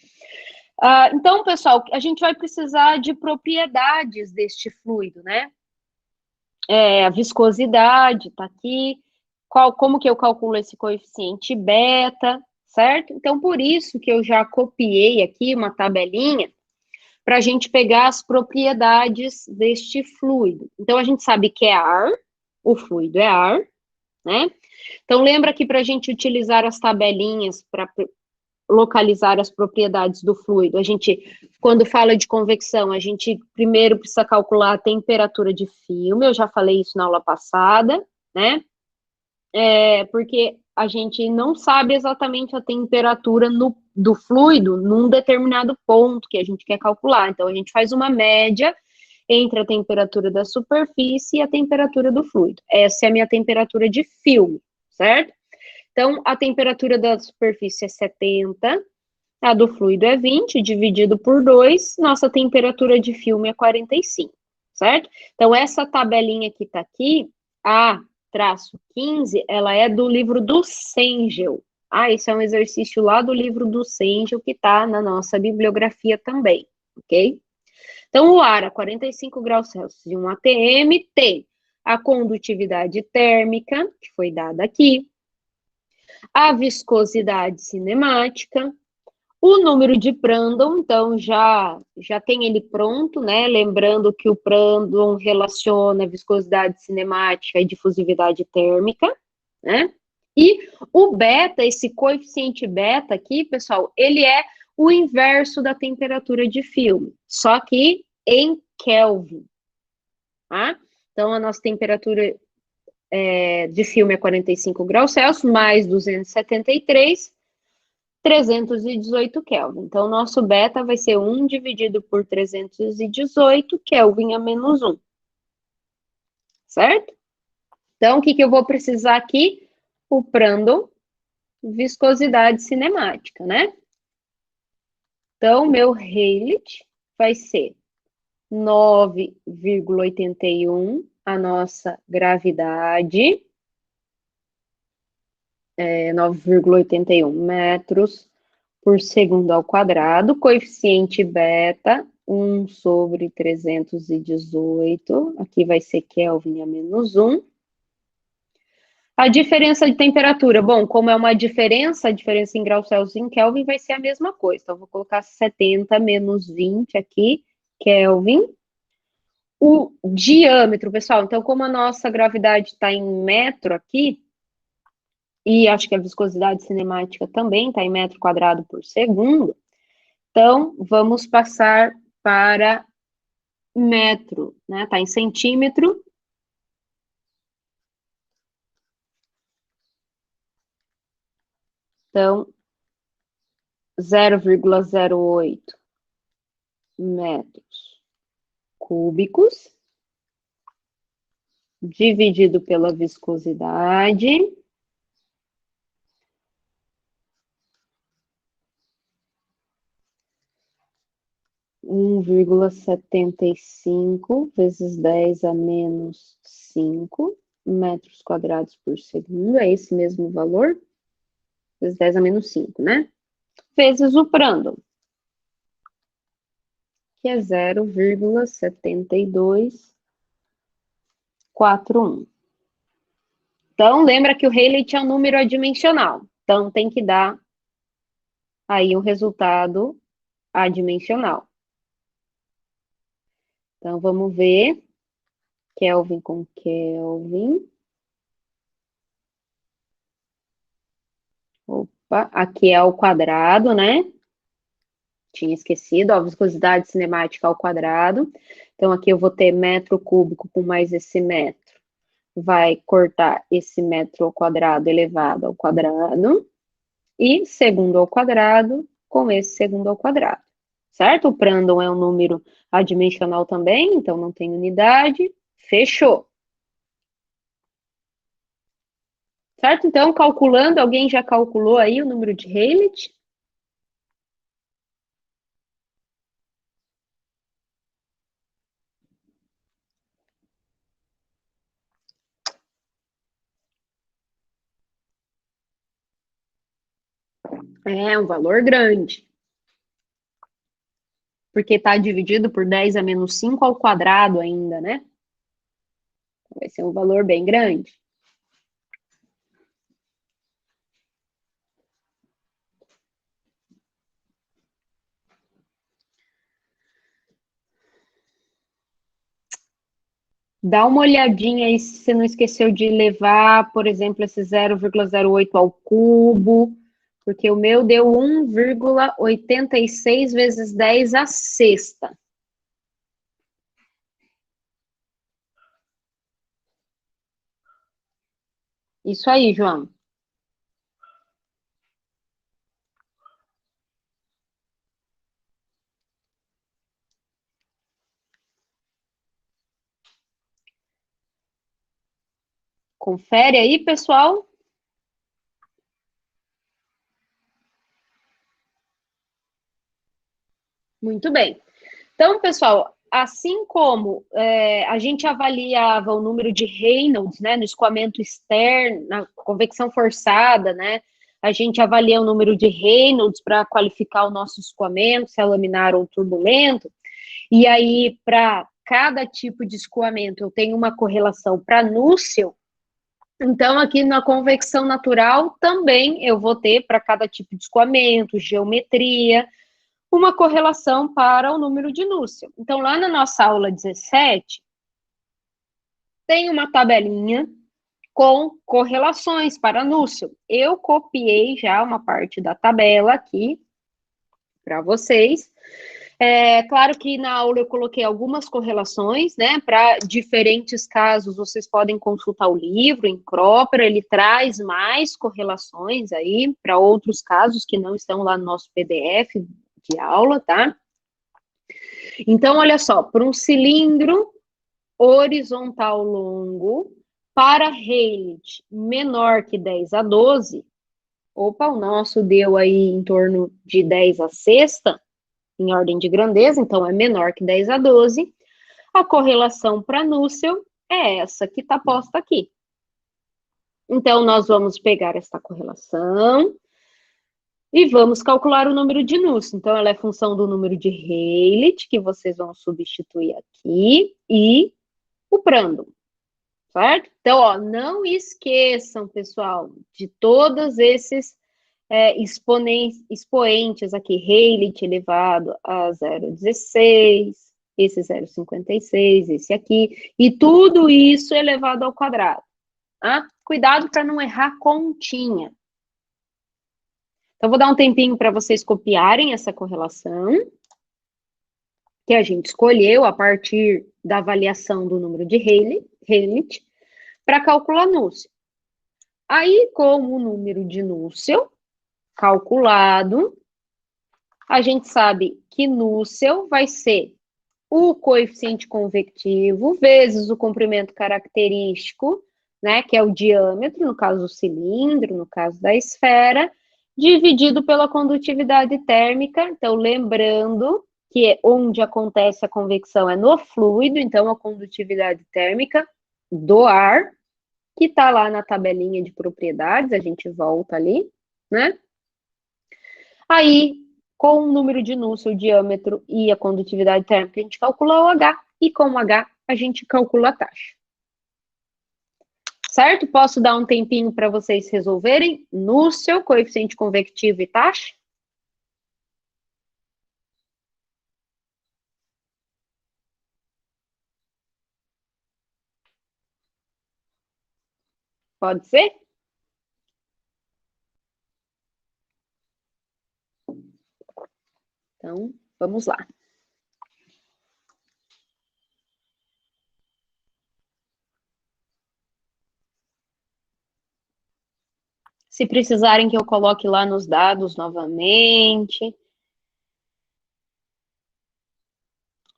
Speaker 1: Então, pessoal, a gente vai precisar de propriedades deste fluido, né? A viscosidade tá aqui, como que eu calculo esse coeficiente beta, certo? Então, por isso que eu já copiei aqui uma tabelinha para a gente pegar as propriedades deste fluido. Então, a gente sabe que é ar, o fluido é ar, né? Então, lembra que para a gente utilizar as tabelinhas para localizar as propriedades do fluido, a gente, quando fala de convecção, a gente primeiro precisa calcular a temperatura de filme, eu já falei isso na aula passada, né? Porque a gente não sabe exatamente a temperatura do fluido num determinado ponto que a gente quer calcular. Então, a gente faz uma média entre a temperatura da superfície e a temperatura do fluido. Essa é a minha temperatura de filme, certo? Então, a temperatura da superfície é 70, a do fluido é 20, dividido por 2, nossa temperatura de filme é 45, certo? Então, essa tabelinha que tá aqui, A-15, ela é do livro do Cengel. Esse é um exercício lá do livro do Cengel, que tá na nossa bibliografia também, ok? Então, o ar a 45 graus Celsius e 1 atm tem a condutividade térmica, que foi dada aqui, a viscosidade cinemática, o número de Prandtl, então já tem ele pronto, né? Lembrando que o Prandtl relaciona viscosidade cinemática e difusividade térmica, né? E o beta, esse coeficiente beta aqui, pessoal, ele é o inverso da temperatura de filme, só que em Kelvin, tá? Então, a nossa temperatura de filme é 45 graus Celsius, mais 273, 318 Kelvin. Então, o nosso beta vai ser 1 dividido por 318 Kelvin a menos 1. Certo? Então, o que eu vou precisar aqui? O Prandtl viscosidade cinemática, né? Então, meu Rayleigh vai ser 9,81, a nossa gravidade, 9,81 metros por segundo ao quadrado, coeficiente beta, 1 sobre 318, aqui vai ser Kelvin a menos 1. A diferença de temperatura, bom, como é uma diferença, a diferença em graus Celsius e em Kelvin vai ser a mesma coisa. Então, vou colocar 70 menos 20 aqui, Kelvin. O diâmetro, pessoal, então, como a nossa gravidade está em metro aqui, e acho que a viscosidade cinemática também está em metro quadrado por segundo, então, vamos passar para metro, né? Está em centímetro. Então, 0,08 metros cúbicos, dividido pela viscosidade, um 1,75 vezes 10 a menos 5 metros quadrados por segundo, é esse mesmo valor, vezes 10 a menos 5, né? Vezes o Prandtl, que é 0,7241. Então, lembra que o Rayleigh é um número adimensional. Então, tem que dar aí um resultado adimensional. Então, vamos ver. Kelvin com Kelvin. Opa, aqui é ao quadrado, né? Tinha esquecido, ó, viscosidade cinemática ao quadrado. Então, aqui eu vou ter metro cúbico com mais esse metro. Vai cortar esse metro ao quadrado elevado ao quadrado. E segundo ao quadrado com esse segundo ao quadrado. Certo? O Prandtl é um número adimensional também, então não tem unidade. Fechou. Certo? Então, calculando, alguém já calculou aí o número de Rayleigh? É um valor grande. Porque está dividido por 10 a menos 5 ao quadrado ainda, né? Vai ser um valor bem grande. Dá uma olhadinha aí se você não esqueceu de levar, por exemplo, esse 0,08 ao cubo, porque o meu deu 1,86 vezes 10 à sexta. Isso aí, João. Confere aí, pessoal. Muito bem. Então, pessoal, assim como a gente avaliava o número de Reynolds, né, no escoamento externo, na convecção forçada, né, a gente avalia o número de Reynolds para qualificar o nosso escoamento, se é laminar ou turbulento, e aí, para cada tipo de escoamento, eu tenho uma correlação para Nusselt. Então, aqui na convecção natural, também eu vou ter, para cada tipo de escoamento, geometria, uma correlação para o número de Nusselt. Então, lá na nossa aula 17, tem uma tabelinha com correlações para Nusselt. Eu copiei já uma parte da tabela aqui para vocês. Claro que na aula eu coloquei algumas correlações, né? Para diferentes casos, vocês podem consultar o livro, em Cropper, ele traz mais correlações aí para outros casos que não estão lá no nosso PDF de aula, tá? Então, olha só, para um cilindro horizontal longo, para Rayleigh menor que 10 a 12, Opa, o nosso deu aí em torno de 10 a sexta, em ordem de grandeza, então é menor que 10 a 12. A correlação para núcleo é essa que está posta aqui. Então, nós vamos pegar esta correlação e vamos calcular o número de núcleo. Então, ela é função do número de Rayleigh, que vocês vão substituir aqui, e o Prandtl, certo? Então, ó, não esqueçam, pessoal, de todos esses expoentes aqui, Rayleigh elevado a 0,16, esse 0,56, esse aqui, e tudo isso elevado ao quadrado. Tá? Cuidado para não errar continha. Então, vou dar um tempinho para vocês copiarem essa correlação que a gente escolheu a partir da avaliação do número de Rayleigh para calcular núcleo. Aí, com o número de núcleo calculado, a gente sabe que núcleo vai ser o coeficiente convectivo vezes o comprimento característico, né, que é o diâmetro, no caso do cilindro, no caso da esfera, dividido pela condutividade térmica. Então, lembrando que onde acontece a convecção é no fluido, então a condutividade térmica do ar, que está lá na tabelinha de propriedades, a gente volta ali, né? Aí, com o número de núcleo, o diâmetro e a condutividade térmica, a gente calcula o H, e com o H a gente calcula a taxa. Certo? Posso dar um tempinho para vocês resolverem núcleo, coeficiente convectivo e taxa? Pode ser? Então, vamos lá. Se precisarem que eu coloque lá nos dados novamente,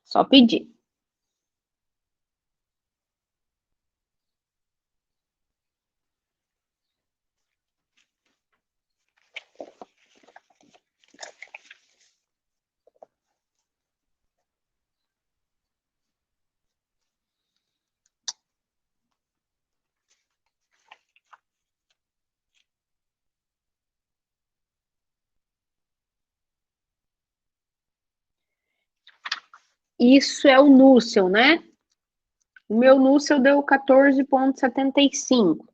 Speaker 1: só pedir. Isso é o núcleo, né? O meu núcleo deu 14,75.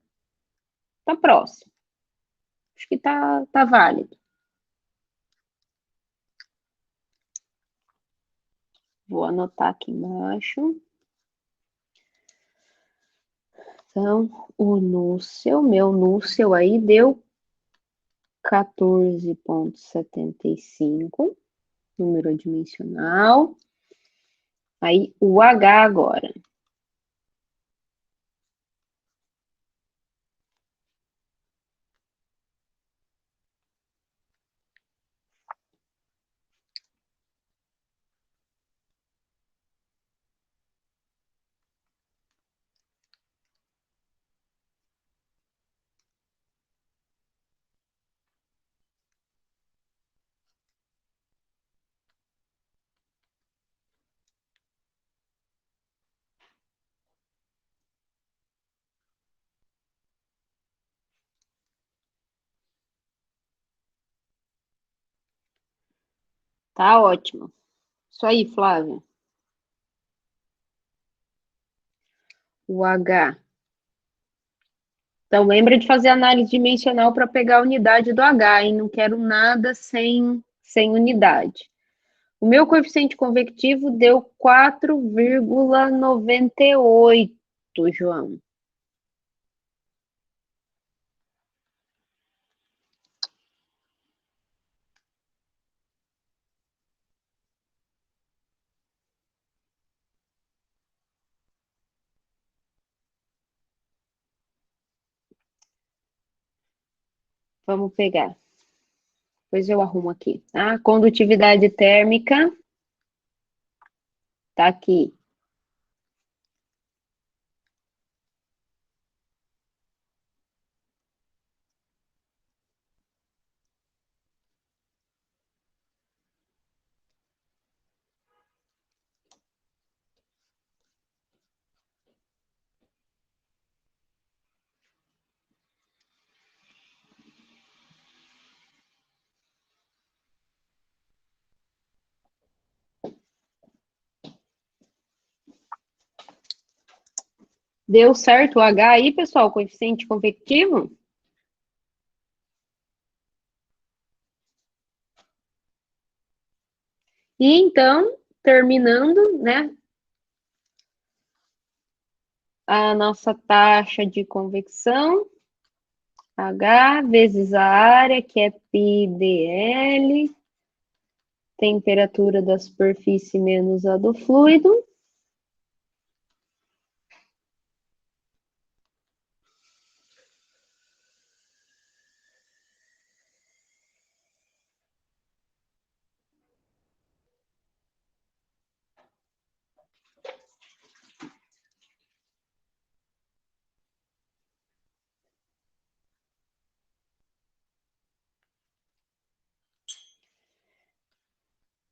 Speaker 1: Tá próximo. Acho que tá válido. Vou anotar aqui embaixo. Então, o núcleo, meu núcleo aí deu 14,75, número adimensional. Aí, o H agora. Tá ótimo. Isso aí, Flávia. O H. Então, lembra de fazer análise dimensional para pegar a unidade do H, hein? Não quero nada sem unidade. O meu coeficiente convectivo deu 4,98, João. Vamos pegar. Depois eu arrumo aqui, tá? Condutividade térmica tá aqui. Deu certo o H aí, pessoal? Coeficiente convectivo? E então, terminando, né? A nossa taxa de convecção, H vezes a área, que é πdl, temperatura da superfície menos a do fluido.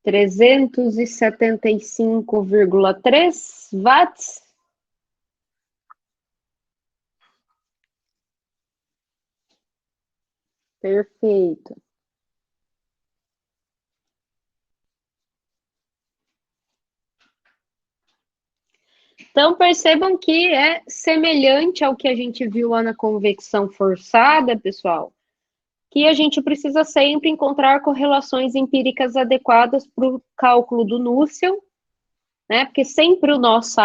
Speaker 1: Trezentos e 375,3 watts. Perfeito. Então, percebam que é semelhante ao que a gente viu lá na convecção forçada, pessoal, que a gente precisa sempre encontrar correlações empíricas adequadas para o cálculo do Nusselt, né? Porque sempre o nosso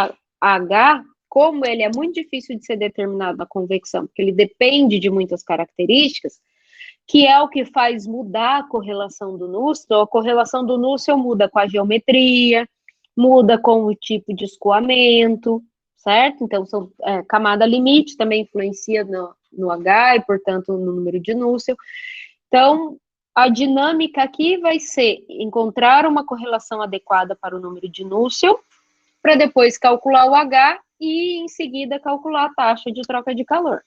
Speaker 1: H, como ele é muito difícil de ser determinado na convecção, porque ele depende de muitas características, que é o que faz mudar a correlação do Nusselt. A correlação do Nusselt muda com a geometria, muda com o tipo de escoamento, certo? Então, camada limite também influencia no H e, portanto, no número de Nusselt. Então, a dinâmica aqui vai ser encontrar uma correlação adequada para o número de Nusselt, para depois calcular o H e, em seguida, calcular a taxa de troca de calor,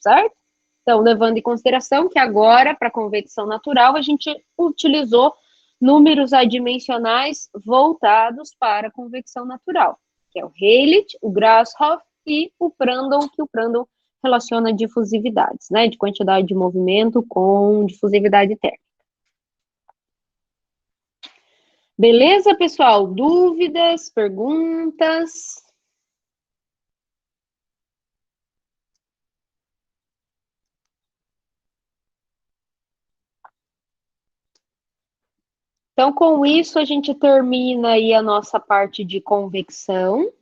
Speaker 1: certo? Então, levando em consideração que agora, para a convecção natural, a gente utilizou números adimensionais voltados para a convecção natural, que é o Rayleigh, o Grashof e o Prandtl, que o Prandtl relaciona difusividades, né, de quantidade de movimento com difusividade térmica. Beleza, pessoal? Dúvidas, perguntas? Então, com isso, a gente termina aí a nossa parte de convecção,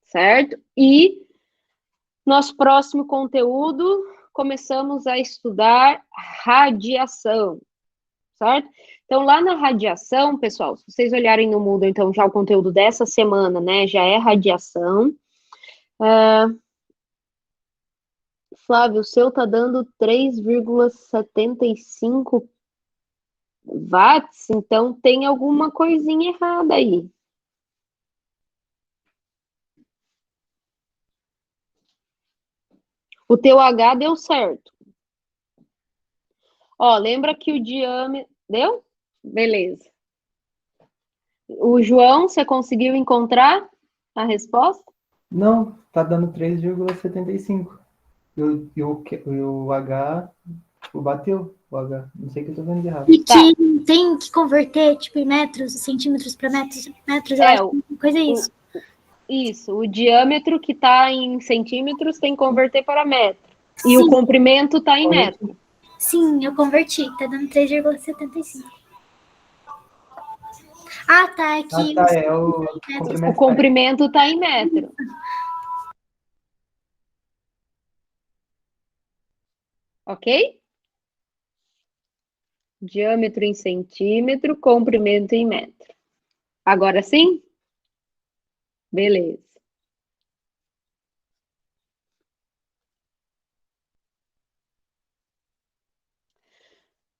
Speaker 1: certo? E nosso próximo conteúdo, começamos a estudar radiação, certo? Então, lá na radiação, pessoal, se vocês olharem no Moodle, então, já o conteúdo dessa semana, né, já é radiação. Flávio, o seu tá dando 3,75 watts, então tem alguma coisinha errada aí. O teu H deu certo. Ó, lembra que o diâmetro... Deu? Beleza. O João, você conseguiu encontrar a resposta?
Speaker 2: Não, tá dando 3,75. E o H, tipo, bateu o H. Não sei o que eu tô vendo de errado.
Speaker 3: E que tem que converter, tipo, em metros, centímetros para metros, eu acho que coisa é isso.
Speaker 1: Isso, o diâmetro que está em centímetros tem que converter para metro.
Speaker 3: Sim.
Speaker 1: E o comprimento está em metro.
Speaker 3: Sim, eu converti, tá dando 3,75. Ah, tá, aqui.
Speaker 2: Ah, tá, é o comprimento.
Speaker 1: O comprimento está em metro. Ok? Diâmetro em centímetro, comprimento em metro. Agora sim? Beleza.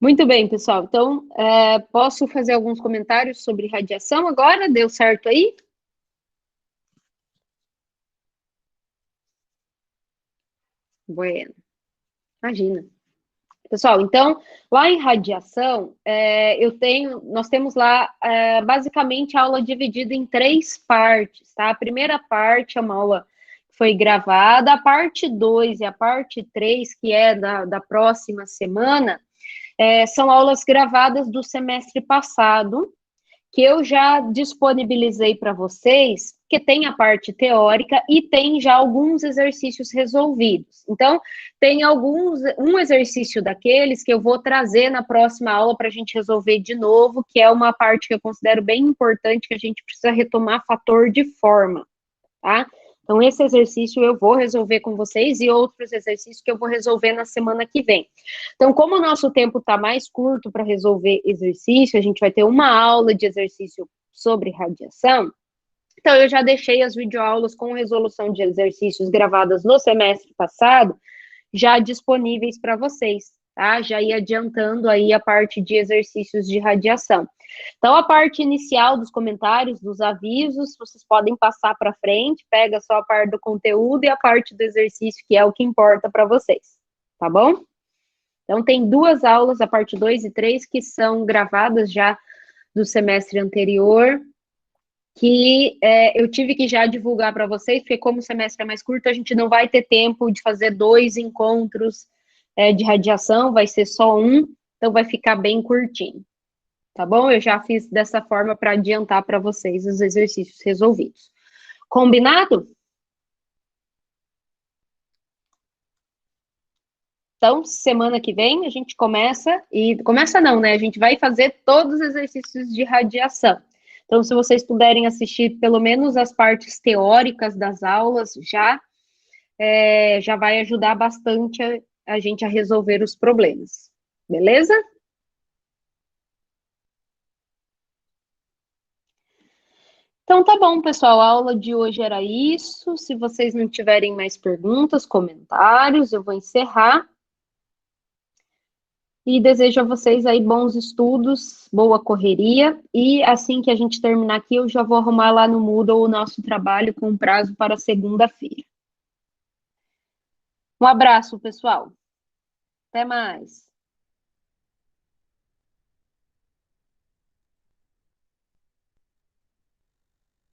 Speaker 1: Muito bem, pessoal. Então, posso fazer alguns comentários sobre radiação agora? Deu certo aí? Bueno. Imagina. Pessoal, então, lá em radiação, nós temos lá, basicamente, a aula dividida em 3 partes, tá? A primeira parte é uma aula que foi gravada, a parte 2 e a parte 3, que é da próxima semana, são aulas gravadas do semestre passado, que eu já disponibilizei para vocês, que tem a parte teórica e tem já alguns exercícios resolvidos. Então, tem um exercício daqueles que eu vou trazer na próxima aula para a gente resolver de novo, que é uma parte que eu considero bem importante, que a gente precisa retomar fator de forma, tá? Então, esse exercício eu vou resolver com vocês e outros exercícios que eu vou resolver na semana que vem. Então, como o nosso tempo está mais curto para resolver exercício, a gente vai ter uma aula de exercício sobre radiação. Então, eu já deixei as videoaulas com resolução de exercícios gravadas no semestre passado, já disponíveis para vocês, tá? Já ia adiantando aí a parte de exercícios de radiação. Então, a parte inicial dos comentários, dos avisos, vocês podem passar para frente, pega só a parte do conteúdo e a parte do exercício, que é o que importa para vocês, tá bom? Então, tem 2 aulas, a parte 2 e 3, que são gravadas já do semestre anterior, que eu tive que já divulgar para vocês, porque como o semestre é mais curto, a gente não vai ter tempo de fazer 2 encontros de radiação, vai ser só um, então vai ficar bem curtinho. Tá bom? Eu já fiz dessa forma para adiantar para vocês os exercícios resolvidos. Combinado? Então, semana que vem a gente começa, começa não, né? A gente vai fazer todos os exercícios de radiação. Então, se vocês puderem assistir pelo menos as partes teóricas das aulas, já vai ajudar bastante a gente a resolver os problemas. Beleza? Então, tá bom, pessoal, a aula de hoje era isso. Se vocês não tiverem mais perguntas, comentários, eu vou encerrar. E desejo a vocês aí bons estudos, boa correria. E assim que a gente terminar aqui, eu já vou arrumar lá no Moodle o nosso trabalho com prazo para segunda-feira. Um abraço, pessoal. Até mais.